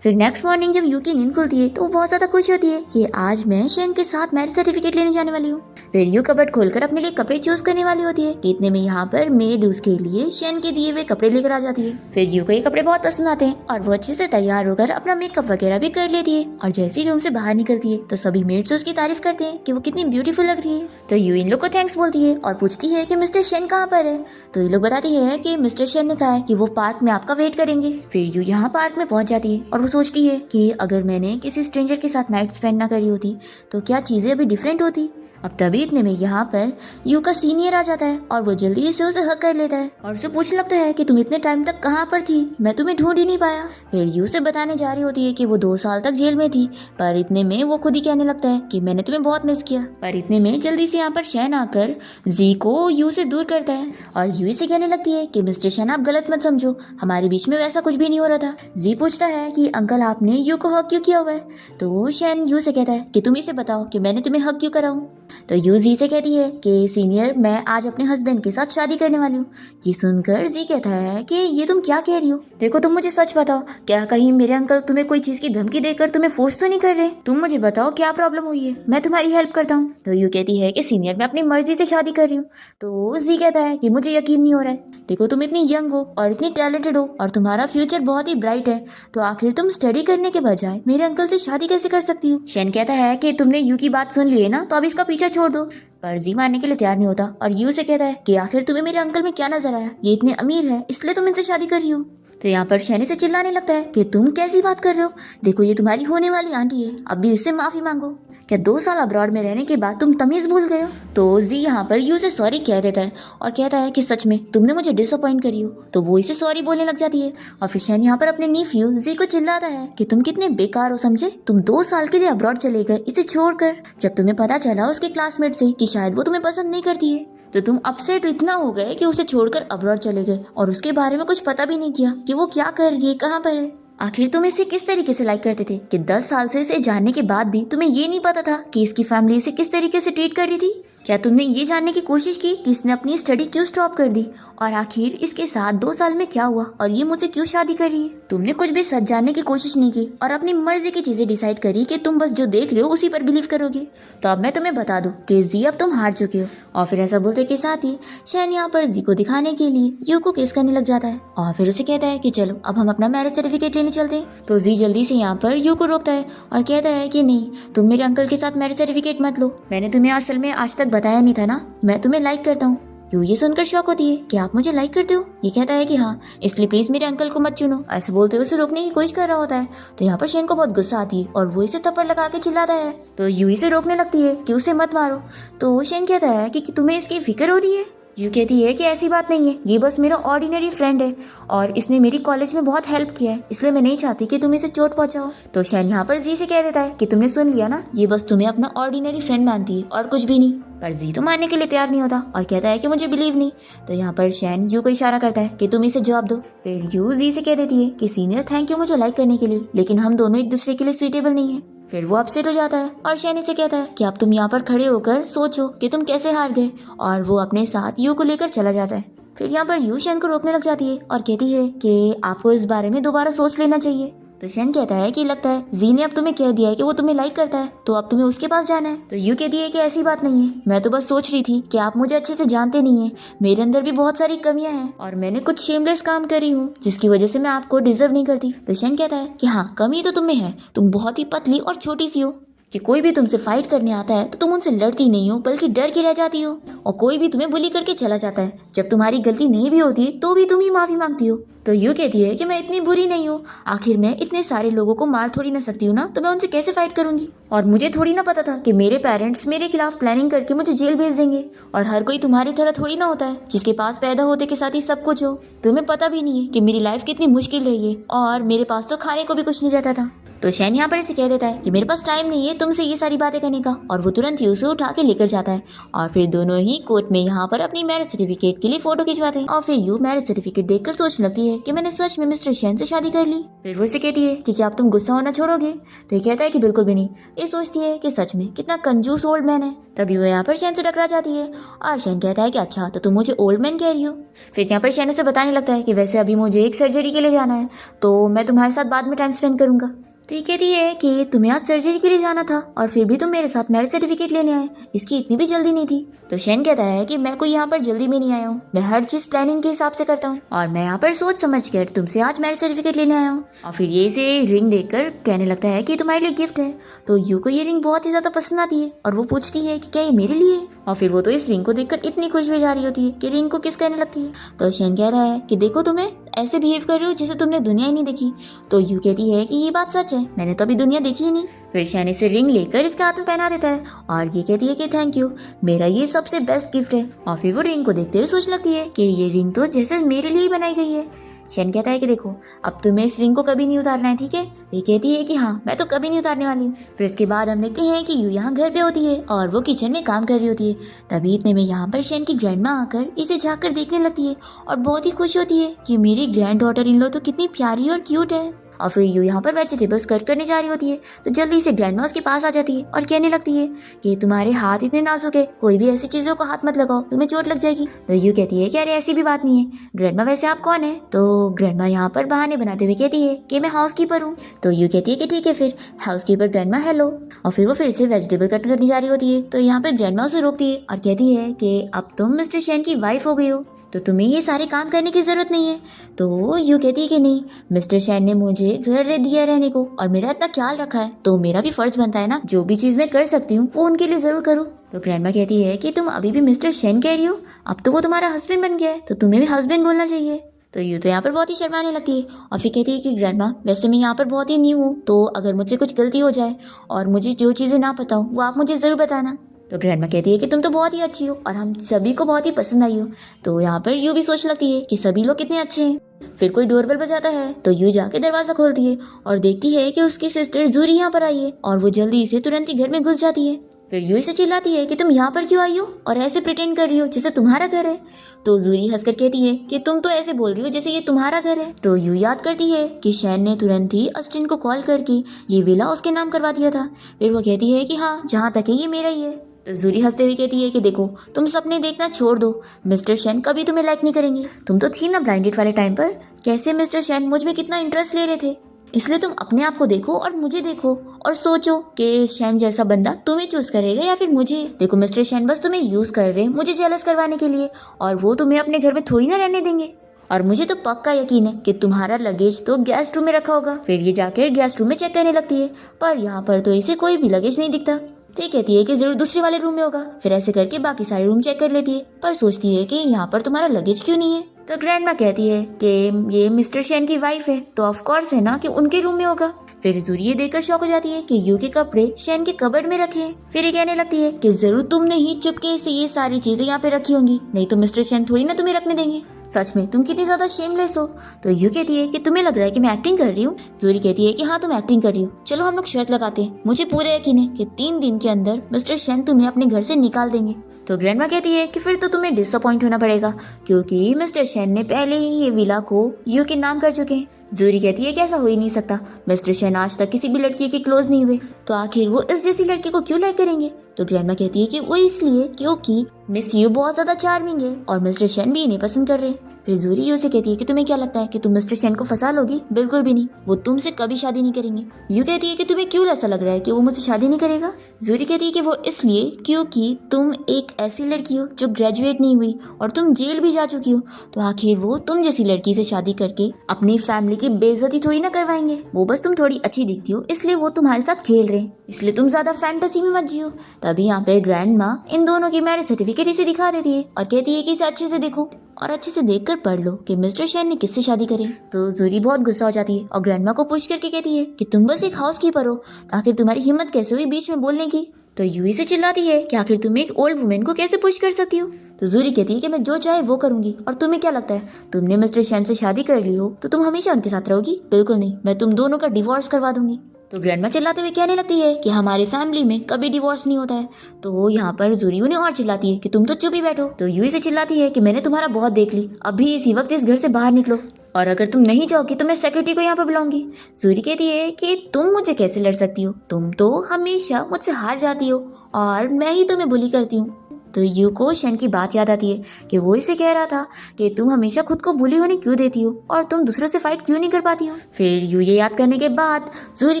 फिर नेक्स्ट मॉर्निंग जब यू की नींद खुलती है तो वो बहुत ज्यादा खुश होती है कि आज मैं शैन के साथ मैरिज सर्टिफिकेट लेने जाने वाली हूँ। फिर यू कबर्ड खोलकर अपने लिए कपड़े चूज करने वाली होती है कि इतने में यहाँ पर मेड उसके लिए शैन के दिए हुए कपड़े लेकर आ जाती है। फिर यू को ये कपड़े बहुत पसंद आते हैं और वो अच्छे से तैयार होकर अपना मेकअप वगैरह भी कर लेती है और जैसे ही रूम से बाहर निकलती है तो सभी मेड्स उसकी तारीफ करते हैं कि वो कितनी ब्यूटीफुल लग रही है। तो यू इन लोग को थैंक्स बोलती है और पूछती है कि मिस्टर शैन कहाँ पर है? तो ये लोग बताते हैं कि मिस्टर शैन ने कहा है कि वो पार्क में आपका वेट करेंगे। फिर यू यहाँ पार्क में पहुंच जाती है और वो सोचती है कि अगर मैंने किसी स्ट्रेंजर के साथ नाइट स्पेंड ना करी होती तो क्या चीजें अभी डिफरेंट होती। अब तभी इतने में यहाँ पर यू का सीनियर आ जाता है और वो जल्दी से उसे हक कर लेता है और उसे पूछने लगता है कि तुम इतने टाइम तक कहाँ पर थी, मैं तुम्हें ढूंढ ही नहीं पाया। फिर यू से बताने जा रही होती है कि वो 2 साल तक जेल में थी, पर इतने में वो खुद ही कहने लगता है कि मैंने तुम्हें बहुत मिस किया। पर इतने में जल्दी से यहाँ पर शैन आकर जी को यू से दूर करता है और यू से कहने लगती है कि मिस्टर शैन आप गलत मत समझो, हमारे बीच में वैसा कुछ भी नहीं हो रहा था। जी पूछता है कि अंकल आपने यू को हक क्यों किया हुआ है? तो शैन यू से कहता है कि तुम इसे बताओ कि मैंने तुम्हें हक क्यों करा हूँ। तो यू जी से कहती है कि सीनियर मैं आज अपने हस्बैंड के साथ शादी करने वाली हूँ। ये सुनकर जी कहता है कि ये तुम क्या कह रही हो? देखो तुम मुझे सच बताओ, क्या कहीं मेरे अंकल तुम्हें कोई चीज की धमकी देकर तुम्हें फोर्स तो नहीं कर रहे? तुम मुझे बताओ क्या प्रॉब्लम हुई है, मैं तुम्हारी हेल्प करता हूँ। तो यू कहती है कि सीनियर मैं अपनी मर्जी से शादी कर रही हूँ। तो जी कहता है कि मुझे यकीन नहीं हो रहा है, देखो तुम इतनी यंग हो और इतनी टैलेंटेड हो और तुम्हारा फ्यूचर बहुत ही ब्राइट है, तो आखिर तुम स्टडी करने के बजाय मेरे अंकल से शादी कैसे कर सकती हो? शैन कहता है कि तुमने यू की बात सुन ली है ना, तो अब इसका पीछा छोड़ दो। पर जी मानने के लिए तैयार नहीं होता और यू से कहता है कि आखिर तुम्हें मेरे अंकल में क्या नजर आया, ये इतने अमीर है इसलिए तुम इनसे शादी कर रही हो। तो यहाँ पर शैनी से चिल्लाने लगता है कि तुम कैसी बात कर रहे हो, देखो ये तुम्हारी होने वाली आंटी है, अब भी इससे माफी मांगो। क्या 2 साल अब्रॉड में रहने के बाद तुम तमीज भूल गए हो? तो जी यहाँ पर यू से सॉरी कह देता है और कहता है कि सच में तुमने मुझे डिसअपॉइंट करी हो। तो वो इसे सॉरी बोलने लग जाती है और फिर शैन यहाँ पर अपने नीफ्यू जी को चिल्लाता है कि तुम कितने बेकार हो समझे, तुम 2 साल के लिए अब्रॉड चले गए इसे छोड़कर, जब तुम्हें पता चला उसके क्लासमेट से कि शायद वो तुम्हें पसंद नहीं करती है तो तुम अपसेट इतना हो गए कि उसे छोड़कर अब्रॉड चले गए और उसके बारे में कुछ पता भी नहीं किया कि वो क्या कर रही है, कहाँ पर है। आखिर तुम इसे किस तरीके से लाइक करते थे कि 10 साल से इसे जानने के बाद भी तुम्हें ये नहीं पता था कि इसकी फैमिली इसे किस तरीके से ट्रीट कर रही थी? क्या तुमने ये जानने की कोशिश की कि इसने अपनी स्टडी क्यों स्टॉप कर दी और आखिर इसके साथ 2 साल में क्या हुआ और ये मुझसे क्यों शादी कर रही है? तुमने कुछ भी सच जानने की कोशिश नहीं की और अपनी मर्जी की चीजें डिसाइड करी कि तुम बस जो देख रहे हो उसी पर बिलीव करोगे। तो अब मैं तुम्हें बता दूं कि जी अब तुम हार चुके हो। और फिर ऐसा बोलते के साथ ही शैन यहाँ पर जी को दिखाने के लिए यू को किस करने लग जाता है और फिर उसे कहता है कि चलो अब हम अपना मैरिज सर्टिफिकेट लेने चलते हैं। तो जी जल्दी से यहाँ पर यू को रोकता है और कहता है कि नहीं, तुम मेरे अंकल के साथ मैरिज सर्टिफिकेट मत लो, मैंने तुम्हें असल में आज तक बताया नहीं था ना, मैं तुम्हें लाइक करता हूँ। यू ये सुनकर शॉक होती है कि आप मुझे लाइक करते हो? ये कहता है कि हाँ, इसलिए प्लीज मेरे अंकल को मत चुनो। ऐसे बोलते हुए उसे रोकने की कोशिश कर रहा होता है। तो यहाँ पर शैन को बहुत गुस्सा आती है और वो इसे थप्पड़ लगा के चिल्लाता है। तो यू इसे रोकने लगती है कि उसे मत मारो। तो शैन कहता है कि तुम्हें इसकी फिक्र हो रही है? यू कहती है कि ऐसी बात नहीं है, ये बस मेरा ऑर्डिनरी फ्रेंड है और इसने मेरी कॉलेज में बहुत हेल्प किया है, इसलिए मैं नहीं चाहती कि तुम इसे चोट पहुंचाओ। तो शैन यहाँ पर जी से कह देता है कि तुमने सुन लिया ना, ये बस तुम्हें अपना ऑर्डिनरी फ्रेंड मानती है और कुछ भी नहीं। पर जी तो मानने के लिए तैयार नहीं होता और कहता है कि मुझे बिलीव नहीं। तो यहाँ पर शैन यू को इशारा करता है कि तुम इसे जवाब दो। फिर यू जी से कह देती है कि सीनियर थैंक यू मुझे लाइक करने के लिए, लेकिन हम दोनों एक दूसरे के लिए सुइटेबल नहीं है। फिर वो अपसेट हो जाता है और शैनी से कहता है कि अब तुम यहाँ पर खड़े होकर सोचो कि तुम कैसे हार गए, और वो अपने साथ यू को लेकर चला जाता है। फिर यहाँ पर यू शैन को रोकने लग जाती है और कहती है कि आपको इस बारे में दोबारा सोच लेना चाहिए। तो शैन कहता है कि लगता है जी ने अब तुम्हें कह दिया है कि वो तुम्हें लाइक करता है, तो अब तुम्हें उसके पास जाना है। तो यू कहती है कि ऐसी बात नहीं है, मैं तो बस सोच रही थी कि आप मुझे अच्छे से जानते नहीं हैं, मेरे अंदर भी बहुत सारी कमियां हैं और मैंने कुछ शेमलेस काम करी हूँ जिसकी वजह से मैं आपको डिजर्व नहीं करती। तो शैन कहता है कि हाँ, कमी तो तुम्हें है, तुम बहुत ही पतली और छोटी सी हो कि कोई भी तुमसे फाइट करने आता है तो तुम उनसे लड़ती नहीं हो बल्कि डर के रह जाती हो, और कोई भी तुम्हें बुली करके चला जाता है, जब तुम्हारी गलती नहीं भी होती तो भी तुम ही माफी मांगती हो। तो यू कहती है कि मैं इतनी बुरी नहीं हूँ, आखिर मैं इतने सारे लोगों को मार थोड़ी ना सकती हूँ ना, तो मैं उनसे कैसे फाइट करूंगी। और मुझे थोड़ी ना पता था कि मेरे पेरेंट्स मेरे खिलाफ प्लानिंग करके मुझे जेल भेज देंगे। और हर कोई तुम्हारी तरह थोड़ी ना होता है जिसके पास पैदा होते के साथ ही सब कुछ हो। तुम्हें पता भी नहीं है कि मेरी लाइफ कितनी मुश्किल रही है और मेरे पास तो खाने को भी कुछ नहीं रहता था। तो शैन यहाँ पर इसे कह देता है कि मेरे पास टाइम नहीं है तुमसे ये सारी बातें करने का, और वो तुरंत ही उसे उठा के लेकर जाता है। और फिर दोनों ही कोर्ट में यहाँ पर अपनी मैरिज सर्टिफिकेट के लिए फोटो खिंचवाते हैं। और फिर यू मैरिज सर्टिफिकेट देखकर सोचने लगती है कि मैंने सच में मिस्टर शैन से शादी कर ली। फिर वो इसे कहती है कि क्या अब तुम गुस्सा होना छोड़ोगे। तो ये कहता है कि बिल्कुल भी नहीं। ये सोचती है कि सच में कितना कंजूस ओल्ड मैन है। तभी वो यहाँ पर शैन से टकरा जाती है और शैन कहता है कि अच्छा तो तुम मुझे ओल्ड मैन कह रही हो। फिर यहाँ पर शैन उसे बताने लगता है कि वैसे अभी मुझे एक सर्जरी के लिए जाना है, तो मैं तुम्हारे साथ बाद में टाइम स्पेंड करूंगा। तो ये कहती है कि तुम्हें आज सर्जरी के लिए जाना था और फिर भी तुम मेरे साथ मैरिज सर्टिफिकेट लेने आए, इसकी इतनी भी जल्दी नहीं थी। तो शैन कहता है कि मैं कोई यहाँ पर जल्दी में नहीं आया हूँ, मैं हर चीज प्लानिंग के हिसाब से करता हूँ और मैं यहाँ पर सोच समझ कर तुमसे आज मैरिज सर्टिफिकेट लेने आया हूँ। और फिर ये इसे रिंग देखकर कहने लगता है कि तुम्हारे लिए गिफ्ट है। तो यू को ये रिंग बहुत ही ज्यादा पसंद आती है और वो पूछती है कि क्या ये मेरे लिए है। और फिर वो तो इस रिंग को देखकर इतनी खुश भी जा रही होती है कि रिंग को किस करने लगती है। तो शैन कह रहा है कि देखो तुम्हें ऐसे बिहेव कर रही हो जैसे तुमने दुनिया ही नहीं देखी। तो यू कहती है कि ये बात सच है, मैंने तो अभी दुनिया देखी ही नहीं। फिर शैन इसे रिंग लेकर इसके हाथ में पहना देता है और ये कहती है कि थैंक यू, मेरा ये सबसे बेस्ट गिफ्ट है। और फिर वो रिंग को देखते हुए सोच लगती है कि ये रिंग तो जैसे मेरे लिए ही बनाई गई है। शैन कहता है कि देखो अब तुम्हें इस रिंग को कभी नहीं उतारना है, ठीक है। ये कहती है कि हाँ मैं तो कभी नहीं उतारने वाली हूँ। फिर इसके बाद हम देखते हैं कि यू यहाँ घर पे होती है और वो किचन में काम कर रही होती है। तभी इतने में यहाँ पर शैन की ग्रैंडमा आकर इसे झाँक कर देखने लगती है और बहुत ही खुश होती है कि मेरी ग्रैंड डॉटर इन लो तो कितनी प्यारी और क्यूट है। और फिर यू यहाँ पर वेजिटेबल्स कट करने जा रही होती है तो जल्दी से ग्रैंडमा उसके पास आ जाती है और कहने लगती है कि तुम्हारे हाथ इतने नाजुक है, कोई भी ऐसी चीजों को हाथ मत लगाओ, तुम्हें चोट लग जाएगी। तो यू कहती है कि अरे ऐसी भी बात नहीं है ग्रैंडमा, वैसे आप कौन है। तो ग्रैंडमा यहाँ पर बहाने बनाते हुए कहती है कि मैं हाउसकीपर हूँ। तो यू कहती है कि ठीक है फिर हाउसकीपर ग्रैंडमा हेलो। और फिर वो फिर से वेजिटेबल कट करने जा रही होती है तो यहाँ पर ग्रैंडमा उसे रोकती है और कहती है कि अब तुम मिस्टर शैन की वाइफ हो गई हो तो तुम्हें ये सारे काम करने की जरूरत नहीं है। तो यू कहती है कि नहीं, मिस्टर शैन ने मुझे घर दिया रहने को और मेरा इतना ख्याल रखा है तो मेरा भी फर्ज बनता है ना, जो भी चीज मैं कर सकती हूँ वो उनके लिए जरूर करूँ। तो ग्रैंडमा कहती है कि तुम अभी भी मिस्टर शैन कह रही हो, अब तो वो तुम्हारा हस्बैंड बन गया है तो तुम्हें भी हस्बैंड बोलना चाहिए। तो यू तो यहाँ पर बहुत ही शर्माने लगती है और फिर कहती है कि ग्रैंडमा वैसे मैं यहाँ पर बहुत ही न्यू हूँ, तो अगर मुझसे कुछ गलती हो जाए और मुझे जो चीज़ें ना पता हो वो आप मुझे ज़रूर बताना। तो ग्रैंडमा कहती है कि तुम तो बहुत ही अच्छी हो और हम सभी को बहुत ही पसंद आई हो। तो यहाँ पर यू भी सोच लगती है कि सभी लोग कितने अच्छे हैं। फिर कोई डोरबेल बजाता है तो यू जाके दरवाजा खोलती है और देखती है कि उसकी सिस्टर जूरी यहाँ पर आई है और वो जल्दी से तुरंत ही घर में घुस जाती है। फिर यू इसे चिल्लाती है कि तुम यहाँ पर क्यों आई हो और ऐसे प्रिटेंड कर रही हो जैसे तुम्हारा घर है। तो जूरी हंसकर कहती है कि तुम तो ऐसे बोल रही हो जैसे ये तुम्हारा घर है। तो यू याद करती है कि शैन ने तुरंत ही अस्टिन को कॉल करके ये विला उसके नाम करवा दिया था। फिर वो कहती है कि हाँ जहाँ तक है ये मेरा ही है। तो जूरी हंसते हुए कहती है कि देखो तुम सपने देखना छोड़ दो, मिस्टर शैन कभी तुम्हें लाइक नहीं करेंगे। तुम तो थी ना ब्लाइंडेड वाले टाइम पर, कैसे मिस्टर शैन मुझ में कितना इंटरेस्ट ले रहे थे, इसलिए तुम अपने आप को देखो और मुझे देखो और सोचो कि शैन जैसा बंदा तुम्हें चूज करेगा या फिर मुझे। देखो मिस्टर शैन बस तुम्हें यूज कर रहे हैं मुझे जेलस करवाने के लिए, और वो तुम्हें अपने घर में थोड़ी ना रहने देंगे। और मुझे तो पक्का यकीन है कि तुम्हारा लगेज तो गेस्ट रूम में रखा होगा। फिर ये जाकर गेस्ट रूम में चेक करने लगती है पर यहाँ पर तो इसे कोई भी लगेज नहीं दिखता। तो ये कहती है कि जरूर दूसरे वाले रूम में होगा। फिर ऐसे करके बाकी सारे रूम चेक कर लेती है पर सोचती है कि यहाँ पर तुम्हारा लगेज क्यों नहीं है। तो ग्रैंडमा कहती है कि ये मिस्टर शैन की वाइफ है तो ऑफ कोर्स है ना कि उनके रूम में होगा। फिर जूरी ये देखकर शॉक हो जाती है कि यू के कपड़े शैन के कबर्ड में रखे हैं। फिर ये कहने लगती है कि जरूर तुमने ही चुपके से ये सारी चीजें यहाँ पे रखी होंगी, नहीं तो मिस्टर शैन थोड़ी ना तुम्हें रखने देंगे। सच में तुम कितनी ज्यादा शेमलेस हो। तो यू कहती है कि तुम्हें लग रहा है कि मैं एक्टिंग कर रही हूँ। जूरी कहती है कि हाँ तुम एक्टिंग कर रही हो, चलो हम लोग शर्त लगाते हैं, मुझे पूरा यकीन है कि 3 दिन के अंदर मिस्टर शैन तुम्हें अपने घर से निकाल देंगे। तो ग्रैंडमा कहती है कि फिर तो तुम्हें डिसअपॉइंट होना पड़ेगा क्योंकि मिस्टर शैन ने पहले ही ये विला को यू के नाम कर चुके हैं। जूरी कहती है कि ऐसा हो ही नहीं सकता, मिस्टर शैन आज तक किसी भी लड़की के क्लोज नहीं हुए तो आखिर वो इस जैसी लड़की को क्यों लाइक करेंगे। तो ग्रैंडमा कहती है कि वो इसलिए क्योंकि मिस यू बहुत ज्यादा चार्मिंग है और मिस्टर शैन भी इन्हें पसंद कर रहे हैं। फिर जूरी यू से कहती है कि तुम्हें क्या लगता है कि तुम मिस्टर शैन को फंसा लोगी, बिल्कुल भी नहीं, वो तुमसे कभी शादी नहीं करेंगे। यू कहती है कि तुम्हें क्यों ऐसा लग रहा है कि वो मुझसे शादी नहीं करेगा। जूरी कहती है कि वो इसलिए क्योंकि तुम एक ऐसी लड़की हो जो ग्रेजुएट नहीं हुई और तुम जेल भी जा चुकी हो, तो आखिर वो तुम जैसी लड़की से शादी करके अपनी फैमिली की बेइज्जती थोड़ी ना करवाएंगे। वो बस तुम थोड़ी अच्छी दिखती हो इसलिए वो तुम्हारे साथ खेल रहे हैं, इसलिए तुम ज्यादा फैंटेसी में मत जियो। तभी यहाँ पे ग्रैंडमा इन दोनों की मैरिज सर्टिफिकेट इसे दिखा देती है और कहती है कि इसे अच्छे से देखो। और अच्छे से देखकर पढ़ लो कि मिस्टर शेन ने किससे शादी करी। तो जूरी बहुत गुस्सा हो जाती है और ग्रैंडमा को पुश करके कहती है कि तुम बस एक हाउसकीपर हो, आखिर तुम्हारी हिम्मत कैसे हुई बीच में बोलने की। तो यूई से चिल्लाती है कि आखिर तुम एक ओल्ड वुमेन को कैसे पुश कर सकती हो। तो जूरी कहती है कि मैं जो चाहे वो करूंगी, और तुम्हें क्या लगता है तुमने मिस्टर शेन से शादी कर ली हो तो तुम हमेशा उनके साथ रहोगी? बिल्कुल नहीं, मैं तुम दोनों का डिवोर्स करवा दूंगी। तो ग्रैंडमा चिल्लाते हुए कहने लगती है कि हमारे फैमिली में कभी डिवोर्स नहीं होता है। तो यहाँ पर जूरी उन्हें और चिल्लाती है कि तुम तो चुप ही बैठो। तो यूई से चिल्लाती है कि मैंने तुम्हारा बहुत देख ली, अभी इसी वक्त इस घर से बाहर निकलो, और अगर तुम नहीं जाओगी तो मैं सेक्रेटरी को यहाँ पर बुलाऊंगी। जूरी कहती है कि तुम मुझे कैसे लड़ सकती हो, तुम तो हमेशा मुझसे हार जाती हो और मैं ही तुम्हें बुली करती हूँ। तो यू को शेन की बात याद आती है कि वो इसे कह रहा था कि तुम हमेशा खुद को बुली होने क्यों देती हो और तुम दूसरों से फाइट क्यों नहीं कर पाती हो। फिर यू ये याद करने के बाद जूरी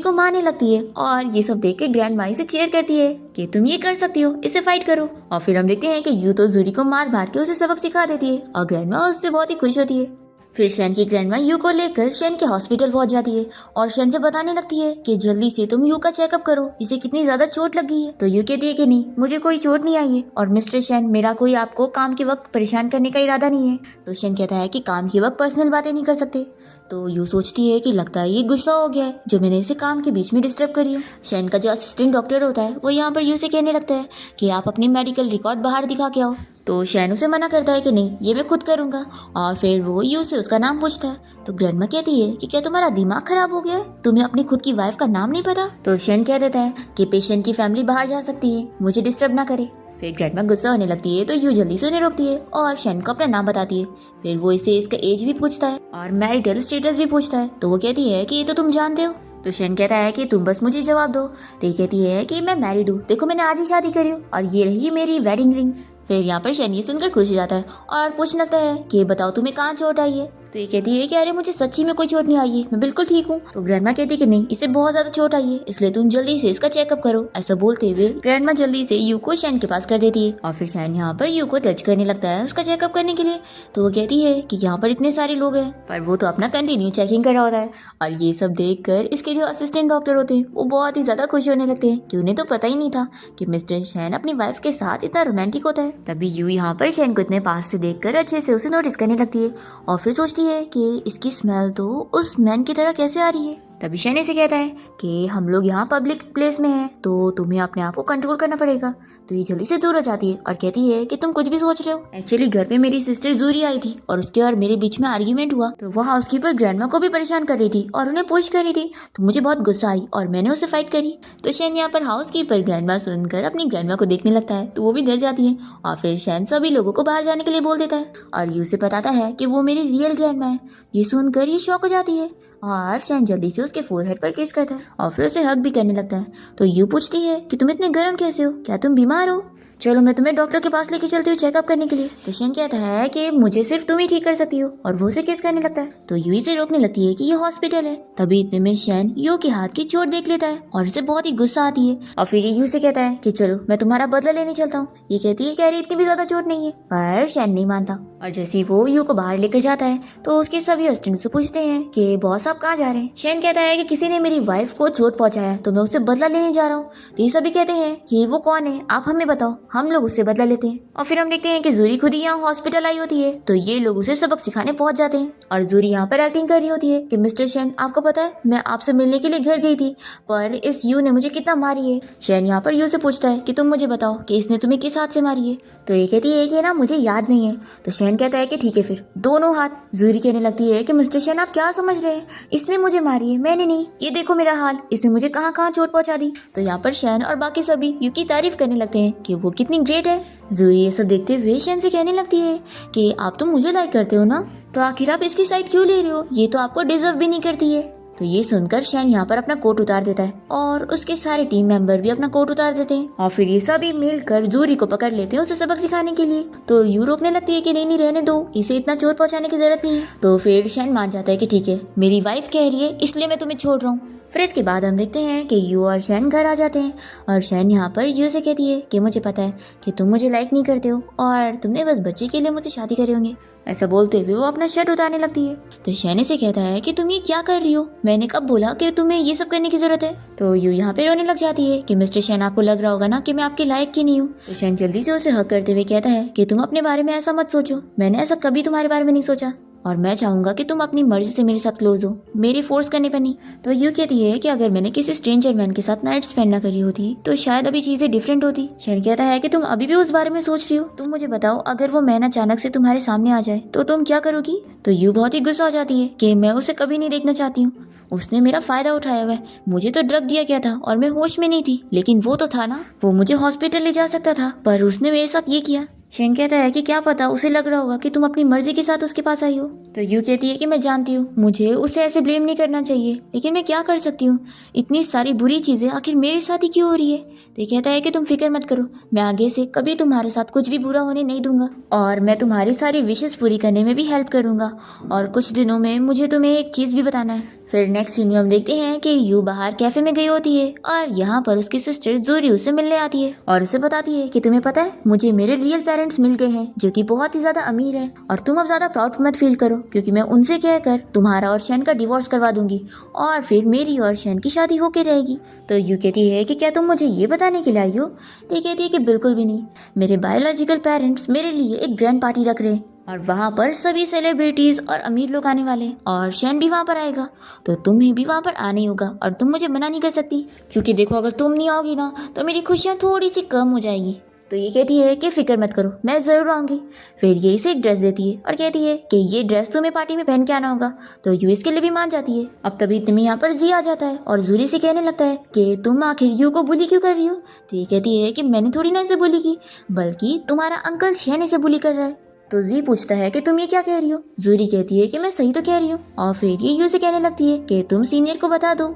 को मारने लगती है और ये सब देख के ग्रैंडमा इसे चीयर करती है कि तुम ये कर सकती हो, इसे फाइट करो। और फिर हम देखते हैं कि यू तो जूरी को मार मार के उसे सबक सिखा देती है और ग्रैंडमा उससे बहुत ही खुश होती है। फिर शेन की ग्रैंडमा यू को लेकर शेन के हॉस्पिटल पहुंच जाती है और शेन से बताने लगती है कि जल्दी से तुम यू का चेकअप करो, इसे कितनी ज्यादा चोट लगी है। तो यू कहती है कि नहीं, मुझे कोई चोट नहीं आई है और मिस्टर शेन मेरा कोई आपको काम के वक्त परेशान करने का इरादा नहीं है। तो शेन कहता है कि काम के वक्त पर्सनल बातें नहीं कर सकते। तो यू सोचती है कि लगता है ये गुस्सा हो गया है जो मैंने इसे काम के बीच में डिस्टर्ब करी हूँ। शेन का जो असिस्टेंट डॉक्टर होता है वो यहाँ पर यू से कहने लगता है कि आप अपनी मेडिकल रिकॉर्ड बाहर दिखा के आओ। तो शेन उसे मना करता है कि नहीं, ये मैं खुद करूंगा। और फिर वो यू से उसका नाम पूछता है। तो ग्रैंडमा कहती है कि क्या तुम्हारा दिमाग खराब हो गया है, तुम्हें अपनी खुद की वाइफ का नाम नहीं पता। तो शेन कह देता है कि पेशेंट की फैमिली बाहर जा सकती है, मुझे डिस्टर्ब ना करे। फिर ग्रैंडमा गुस्सा होने लगती है तो यू जल्दी से उन्हें रोकती है और शेन को अपना नाम बताती है। फिर वो इसे इसका एज भी पूछता है और मैरिटल स्टेटस भी पूछता है। तो वो कहती है कि ये तो तुम जानते हो। तो शेन कहता है कि तुम बस मुझे जवाब दो। तो ये कहती है कि मैं मैरिड हूँ, देखो मैंने आज ही शादी करी हूँ और ये रही मेरी वेडिंग रिंग। फिर यहाँ पर शेन ये सुनकर खुश हो जाता है और पूछने लगता है कि बताओ तुम्हें कहाँ चोट आई है। तो ये कहती है कि अरे मुझे सच्ची में कोई चोट नहीं आई है, मैं बिल्कुल ठीक हूँ। तो ग्रैंडमा कहती है कि नहीं, इसे बहुत ज्यादा चोट आई है, इसलिए तुम जल्दी से इसका चेकअप करो। ऐसा बोलते हुए ग्रैंडमा जल्दी से यू को शेन के पास कर देती है और फिर शेन यहाँ पर यू को टच करने लगता है उसका चेकअप करने के लिए। तो वो कहती है कि यहाँ पर इतने सारे लोग हैं, पर वो तो अपना कंटिन्यू चेकिंग कर रहा होता है। और ये सब देख कर इसके जो असिस्टेंट डॉक्टर होते हैं वो बहुत ही ज्यादा खुश होने लगते हैं कि उन्हें तो पता ही नहीं था कि मिस्टर शेन अपनी वाइफ के साथ इतना रोमांटिक होता है। तभी यू यहाँ पर शेन को इतने पास से देखकर अच्छे से उसे नोटिस करने लगती है और फिर सोचती है कि इसकी स्मेल तो उस मैन की तरह कैसे आ रही है। तभी शेन से कहता है कि हम लोग यहाँ पब्लिक प्लेस में हैं तो तुम्हें अपने आप को कंट्रोल करना पड़ेगा। तो ये जल्दी से दूर हो जाती है और कहती है कि तुम कुछ भी सोच रहे हो। एक्चुअली घर पे मेरी सिस्टर जूरी आई थी और उसके और मेरे बीच में आर्ग्यूमेंट हुआ, तो वो हाउसकीपर ग्रैंडमा को भी परेशान कर रही थी और उन्हें पुश कर रही थी। तो मुझे बहुत गुस्सा आई और मैंने उससे फाइट करी। तो शेन यहाँ पर हाउसकीपर ग्रैंडमा सुनकर अपनी ग्रैंडमा को देखने लगता है तो वो भी डर जाती है और फिर शेन सभी लोगों को बाहर जाने के लिए बोल देता है और यू से बताता है कि वो मेरी रियल ग्रैंडमा है। ये सुनकर ये शॉक हो जाती है और शेन जल्दी से उसके फोरहेड पर किस करता है और फिर उसे हग भी करने लगता है। तो यू पूछती है कि तुम इतने गर्म कैसे हो, क्या तुम बीमार हो? चलो मैं तुम्हें डॉक्टर के पास लेके चलती हूँ चेकअप करने के लिए। तो शेन कहता है कि मुझे सिर्फ तुम ही ठीक कर सकती हो और वो उसे किस करने लगता है। तो यू से रोकने लगती है कि ये हॉस्पिटल है। तभी इतने में शेन यू के हाथ की चोट देख लेता है और उसे बहुत ही गुस्सा आती है और फिर ये यू से कहता है कि चलो मैं तुम्हारा बदला लेने चलता हूँ। ये कहती है कि अरे इतनी भी ज्यादा चोट नहीं है, पर शेन नहीं मानता और जैसे ही वो यू को बाहर लेकर जाता है तो उसके सभी असिस्टेंट से पूछते हैं कि बॉस आप कहाँ जा रहे हैं। शेन कहता है कि किसी ने मेरी वाइफ को चोट पहुंचाया तो मैं उससे बदला लेने जा रहा हूँ। तो ये सभी कहते हैं कि वो कौन है, आप हमें बताओ, हम लोग उससे बदला लेते हैं। और फिर हम देखते हैं कि जूरी खुद ही यहाँ हॉस्पिटल आई होती है तो ये लोग उसे सबक सिखाने पहुंच जाते हैं और जूरी यहाँ पर एक्टिंग कर रही होती है कि मिस्टर शेन आपको पता है मैं आपसे मिलने के लिए घर गई थी पर इस यू ने मुझे कितना मारी है। शेन यहाँ पर यू से पूछता है कि तुम मुझे बताओ कि इसने तुम्हें किस हाथ से मारी है। तो ये कहती है कि ना मुझे याद नहीं है। तो शेन कहता है कि ठीक है फिर दोनों हाथ। जूरी कहने लगती है कि मिस्टर शेन आप क्या समझ रहे हैं, इसने मुझे मारी है, मैंने नहीं, ये देखो मेरा हाल, इसने मुझे कहाँ कहाँ चोट पहुंचा दी। तो यहाँ पर शेन और बाकी सभी यू की तारीफ करने लगते हैं कि वो कितनी ग्रेट है। जूरी ये सब देखते हुए शेन से कहने लगती है कि आप तो मुझे लाइक करते हो ना, तो आखिर आप इसकी साइड क्यों ले रहे हो, ये तो आपको डिजर्व भी नहीं करती है। तो ये सुनकर शेन यहाँ पर अपना कोट उतार देता है और उसके सारे टीम मेंबर भी अपना कोट उतार देते हैं और फिर ये सभी मिलकर जूरी को पकड़ लेते हैं उसे सबक सिखाने के लिए। तो यू रोकने लगती है कि नहीं नहीं रहने दो, इसे इतना चोट पहुंचाने की जरूरत नहीं है। तो फिर शेन मान जाता है कि ठीक है मेरी वाइफ कह रही है इसलिए मैं तुम्हें छोड़ रहा हूँ। फिर इसके बाद हम देखते हैं कि यू और शेन घर आ जाते हैं और शेन यहाँ पर यू से कहती है कि मुझे पता है कि तुम मुझे लाइक नहीं करते हो और तुमने बस बच्चे के लिए मुझसे शादी करे होंगे। ऐसा बोलते हुए वो अपना शर्ट उतारने लगती है। तो शैन से कहता है कि तुम ये क्या कर रही हो, मैंने कब बोला कि तुम्हें ये सब करने की जरूरत है। तो यू यहाँ पे रोने लग जाती है कि मिस्टर शैन, आपको लग रहा होगा ना कि मैं आपके लायक की नहीं हूँ। तो शैन जल्दी से उसे हक करते हुए कहता है कि तुम अपने बारे में ऐसा मत सोचो, मैंने ऐसा कभी तुम्हारे बारे में नहीं सोचा और मैं चाहूंगा कि तुम अपनी मर्जी से मेरे साथ क्लोज हो, मेरे फोर्स करने पर नहीं। तो यू कहती है कि अगर मैंने किसी स्ट्रेंजर मैन के साथ नाइट स्पेंड ना करी होती तो शायद अभी चीजें डिफरेंट होती। शैन कहता है कि तुम अभी भी उस बारे में सोच रही हो, तुम मुझे बताओ अगर वो मैन अचानक से तुम्हारे सामने आ जाए तो तुम क्या करोगी। तो यू बहुत ही गुस्सा हो जाती है कि मैं उसे कभी नहीं देखना चाहती हूँ, उसने मेरा फायदा उठाया हुआ है, मुझे तो ड्रग दिया गया था और मैं होश में नहीं थी, लेकिन वो तो था ना, वो मुझे हॉस्पिटल ले जा सकता था पर उसने मेरे साथ ये किया। शैन कहता है कि क्या पता उसे लग रहा होगा कि तुम अपनी मर्जी के साथ उसके पास आई हो। तो यू कहती है कि मैं जानती हूँ मुझे उसे ऐसे ब्लेम नहीं करना चाहिए, लेकिन मैं क्या कर सकती हूँ, इतनी सारी बुरी चीजें आखिर मेरे साथ ही क्यों हो रही है। तो ये कहता है कि तुम फिक्र मत करो, मैं आगे से कभी तुम्हारे साथ कुछ भी बुरा होने नहीं दूंगा और मैं तुम्हारी सारी विशेष पूरी करने में भी हेल्प करूंगा और कुछ दिनों में मुझे तुम्हें एक चीज भी बताना है। फिर नेक्स्ट सीन में हम देखते हैं कि यू बाहर कैफे में गई होती है और यहाँ पर उसकी सिस्टर जूरी उसे मिलने आती है और उसे बताती है कि तुम्हें पता है मुझे मेरे रियल पेरेंट्स मिल गए हैं जो कि बहुत ही ज्यादा अमीर है और तुम अब ज्यादा प्राउड मत फील करो क्योंकि मैं उनसे कहकर तुम्हारा और शैन का डिवोर्स करवा दूंगी और फिर मेरी और शैन की शादी होके रहेगी। तो यू कहती है कि क्या तुम मुझे ये बताने के लिए आई हो। तो कहती है कि बिल्कुल भी नहीं, मेरे बायोलॉजिकल पेरेंट्स मेरे लिए एक ग्रैंड पार्टी रख रहे हैं और वहाँ पर सभी सेलिब्रिटीज और अमीर लोग आने वाले हैं और शैन भी वहाँ पर आएगा, तो तुम्हें भी वहाँ पर आना ही होगा और तुम मुझे मना नहीं कर सकती क्योंकि देखो अगर तुम नहीं आओगी ना तो मेरी खुशियाँ थोड़ी सी कम हो जाएगी। तो ये कहती है कि फिक्र मत करो, मैं ज़रूर आऊँगी। फिर ये इसे एक ड्रेस देती है और कहती है कि ये ड्रेस तुम्हें पार्टी में पहन के आना होगा। तो यू इसके लिए भी मान जाती है। अब तभी इतने में यहाँ पर जी आ जाता है और जूरी से कहने लगता है कि तुम आखिर यू को बुली क्यों कर रही हो। तो ये कहती है कि मैंने थोड़ी ना इसे बुली की, बल्कि तुम्हारा अंकल शैन इसे बुली कर रहा है। तो जी पूछता है कि तुम ये क्या कह रही हो। जूरी कहती है कि मैं सही तो कह रही हूँ और फिर ये यू से कहने लगती है कि तुम सीनियर को बता दो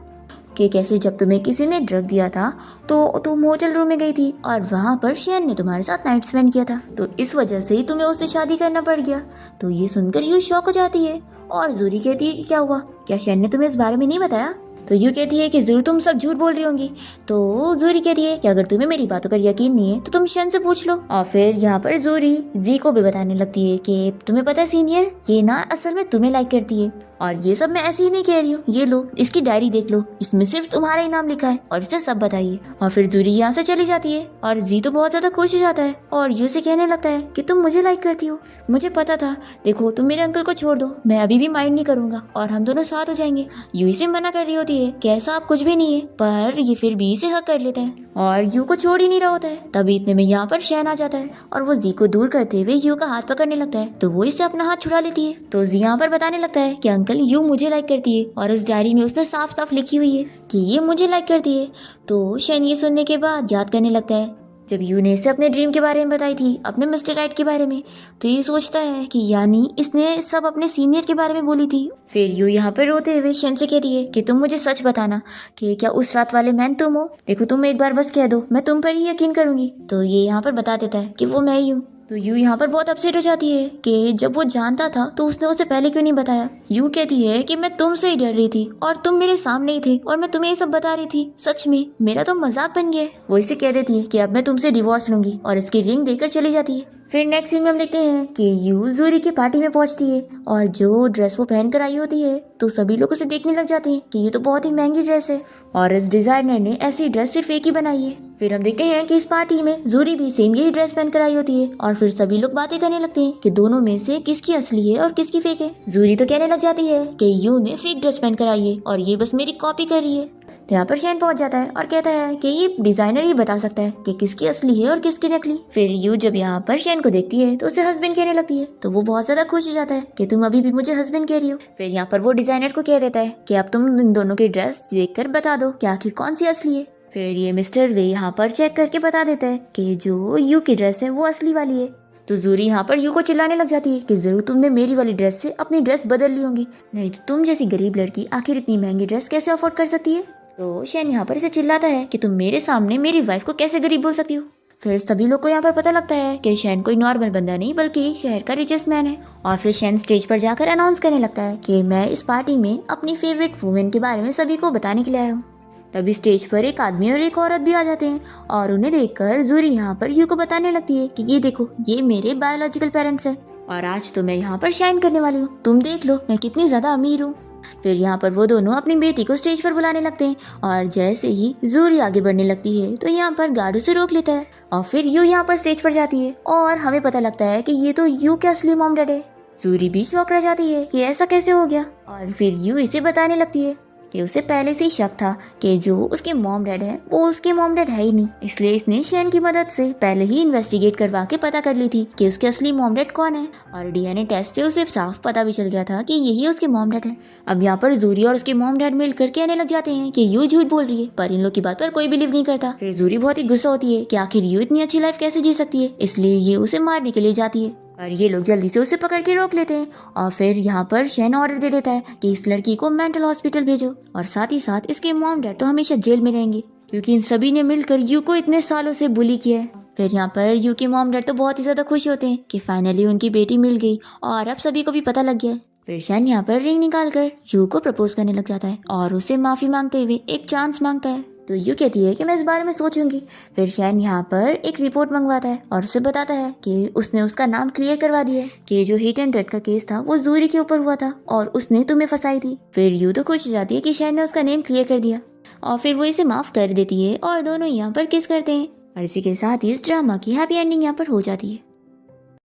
कि कैसे जब तुम्हें किसी ने ड्रग दिया था तो तुम होटल रूम में गई थी और वहाँ पर शैन ने तुम्हारे साथ नाइट स्पेंड किया था, तो इस वजह से ही तुम्हें उससे शादी करना पड़ गया। तो ये सुनकर यू शॉक हो जाती है और जूरी कहती है कि क्या हुआ, क्या शैन ने तुम्हें इस बारे में नहीं बताया। तो यू कहती है कि जरूर तुम सब झूठ बोल रही होंगी। तो जूरी कहती है कि अगर तुम्हें मेरी बातों पर यकीन नहीं है तो तुम शैन से पूछ लो। और फिर यहाँ पर जूरी जी को भी बताने लगती है कि तुम्हें पता है सीनियर, ये ना असल में तुम्हें लाइक करती है और ये सब मैं ऐसे ही नहीं कह रही हूँ, ये लो इसकी डायरी देख लो, इसमें सिर्फ तुम्हारा ही नाम लिखा है और इसे सब बताइए। और फिर जूरी यहाँ से चली जाती है और जी तो बहुत ज्यादा खुश हो जाता है और यू से कहने लगता है कि तुम मुझे लाइक करती हो, मुझे पता था, देखो तुम मेरे अंकल को छोड़ दो, मैं अभी भी माइंड नहीं करूंगा और हम दोनों साथ हो जाएंगे। यू इसे मना कर रही होती है कि ऐसा आप कुछ भी नहीं है, पर ये फिर भी इसे हक कर लेता है और यू को छोड़ ही नहीं रहा होता है। तभी इतने में यहाँ पर शैन आ जाता है और वो जी को दूर करते हुए यू का हाथ पकड़ने लगता है, तो वो इससे अपना हाथ छुड़ा लेती है। तो जी यहाँ पर बताने लगता है कि अंकल यू मुझे लाइक करती है और उस डायरी में उसने साफ साफ लिखी हुई है कि ये मुझे लाइक करती है। तो शैन ये सुनने के बाद याद करने लगता है जब यू ने इसे अपने ड्रीम के बारे में बताई थी, अपने मिस्टर राइट के बारे में, तो ये सोचता है कि यानी इसने सब अपने सीनियर के बारे में बोली थी। फिर यू यहाँ पर रोते हुए शैन से कहती है कि तुम मुझे सच बताना कि क्या उस रात वाले मैन तुम हो। देखो तुम एक बार बस कह दो, मैं तुम पर ही यकीन करूंगी। तो ये यहाँ पर बता देता है कि वो मैं ही हूँ। तो यू यहाँ पर बहुत अपसेट हो जाती है कि जब वो जानता था तो उसने उसे पहले क्यों नहीं बताया। यू कहती है कि मैं तुमसे ही डर रही थी और तुम मेरे सामने ही थे और मैं तुम्हें ये सब बता रही थी, सच में मेरा तो मजाक बन गया। वो इसे कह देती है कि अब मैं तुमसे डिवोर्स लूंगी और इसकी रिंग देकर चली जाती है। फिर नेक्स्ट सीन में हम देखते हैं कि यू जूरी की पार्टी में पहुंचती है और जो ड्रेस वो पहन कर आई होती है तो सभी लोग उसे देखने लग जाते हैं कि ये तो बहुत ही महंगी ड्रेस है और इस डिजाइनर ने ऐसी ड्रेस सिर्फ एक ही बनाई है। फिर हम देखते हैं कि इस पार्टी में जूरी भी सेम यही ड्रेस पहन कर आई होती है और फिर सभी लोग बातें करने लगते हैं कि दोनों में से किसकी असली है और किसकी फेक है। जूरी तो कहने लग जाती है कि यू ने फेक ड्रेस पहन कर आई है और ये बस मेरी कॉपी कर रही है। तो यहाँ पर शैन पहुंच जाता है और कहता है कि ये डिजाइनर ही बता सकता है कि किसकी असली है और किसकी नकली। फिर यू जब यहाँ पर शैन को देखती है तो उसे हस्बैंड कहने लगती है, तो वो बहुत ज्यादा खुश हो जाता है कि तुम अभी भी मुझे हस्बैंड कह रही हो। फिर यहाँ पर वो डिजाइनर को कह देता है कि अब तुम इन दोनों की ड्रेस देखकर बता दो कि आखिर कौन सी असली है। फिर ये मिस्टर वे यहाँ पर चेक करके बता देता है कि जो यू की ड्रेस है वो असली वाली है। तो जूरी यहाँ पर यू को चिल्लाने लग जाती है कि जरूर तुमने मेरी वाली ड्रेस से अपनी ड्रेस बदल ली होंगी, नहीं तो तुम जैसी गरीब लड़की आखिर इतनी महंगी ड्रेस कैसे अफोर्ड कर सकती है। तो शैन यहाँ पर इसे चिल्लाता है कि तुम मेरे सामने मेरी वाइफ को कैसे गरीब बोल सकती हो। फिर सभी लोग को यहाँ पर पता लगता है कि शैन कोई नॉर्मल बंदा नहीं बल्कि शहर का रिचेस्ट मैन है। और फिर शैन स्टेज पर जाकर अनाउंस करने लगता है कि मैं इस पार्टी में अपनी फेवरेट वुमेन के बारे में सभी को बताने के लिए आया हूँ। तभी स्टेज पर एक आदमी और एक औरत भी आ जाते हैं और उन्हें देखकर जूरी यहाँ पर यू को बताने लगती है कि ये देखो, ये मेरे बायोलॉजिकल पेरेंट्स हैं। और आज तो मैं यहाँ पर शाइन करने वाली हूँ, तुम देख लो मैं कितनी ज्यादा अमीर हूँ। फिर यहाँ पर वो दोनों अपनी बेटी को स्टेज पर बुलाने लगते हैं और जैसे ही जूरी आगे बढ़ने लगती है तो यहाँ पर गार्ड उसे रोक लेता है और फिर यू यहाँ पर स्टेज पर जाती है और हमें पता लगता है कि ये तो यू का असली मॉम डैड है। जूरी भी शॉक रह जाती है कि ऐसा कैसे हो गया और फिर यू इसे बताने लगती है कि उसे पहले से ही शक था कि जो उसके मॉम डैड है वो उसके मॉम डैड है ही नहीं, इसलिए इसने शैन की मदद से पहले ही इन्वेस्टिगेट करवा के पता कर ली थी कि उसके असली मॉम डैड कौन है और डीएनए टेस्ट से उसे साफ पता भी चल गया था कि यही उसके मॉम डैड है। अब यहाँ पर जूरी और उसके मॉम डैड मिलकर कहने लग जाते हैं कि यू झूठ बोल रही है, पर इन लोग की बात पर कोई बिलीव नहीं करता। फिर जूरी बहुत ही गुस्सा होती है कि आखिर यू इतनी अच्छी लाइफ कैसे जी सकती है, इसलिए ये उसे मारने के लिए जाती है और ये लोग जल्दी से उसे पकड़ के रोक लेते हैं और फिर यहाँ पर शैन ऑर्डर दे देता है कि इस लड़की को मेंटल हॉस्पिटल भेजो और साथ ही साथ इसके मॉम डैड तो हमेशा जेल में रहेंगे क्योंकि इन सभी ने मिलकर यू को इतने सालों से बुली किया है। फिर यहाँ पर यू के मॉम डैड तो बहुत ही ज्यादा खुश होते हैं कि फाइनली उनकी बेटी मिल गई और अब सभी को भी पता लग गया है। फिर शैन यहाँ पर रिंग निकाल कर यू को प्रपोज करने लग जाता है और उसे माफी मांगते हुए एक चांस मांगता है तो यू कहती है कि मैं इस बारे में सोचूंगी। फिर शैन यहाँ पर एक रिपोर्ट मंगवाता है और उसे बताता है कि उसने उसका नाम क्लियर करवा दिया है कि जो हिट एंड रन का केस था वो जूरी के ऊपर हुआ था और उसने तुम्हें फंसाई थी। फिर यू तो खुश हो जाती है कि शैन ने उसका नेम क्लियर कर दिया और फिर वो इसे माफ कर देती है और दोनों यहाँ पर किस करते हैं और इसी के साथ ही इस ड्रामा की हैप्पी एंडिंग यहाँ पर हो जाती है।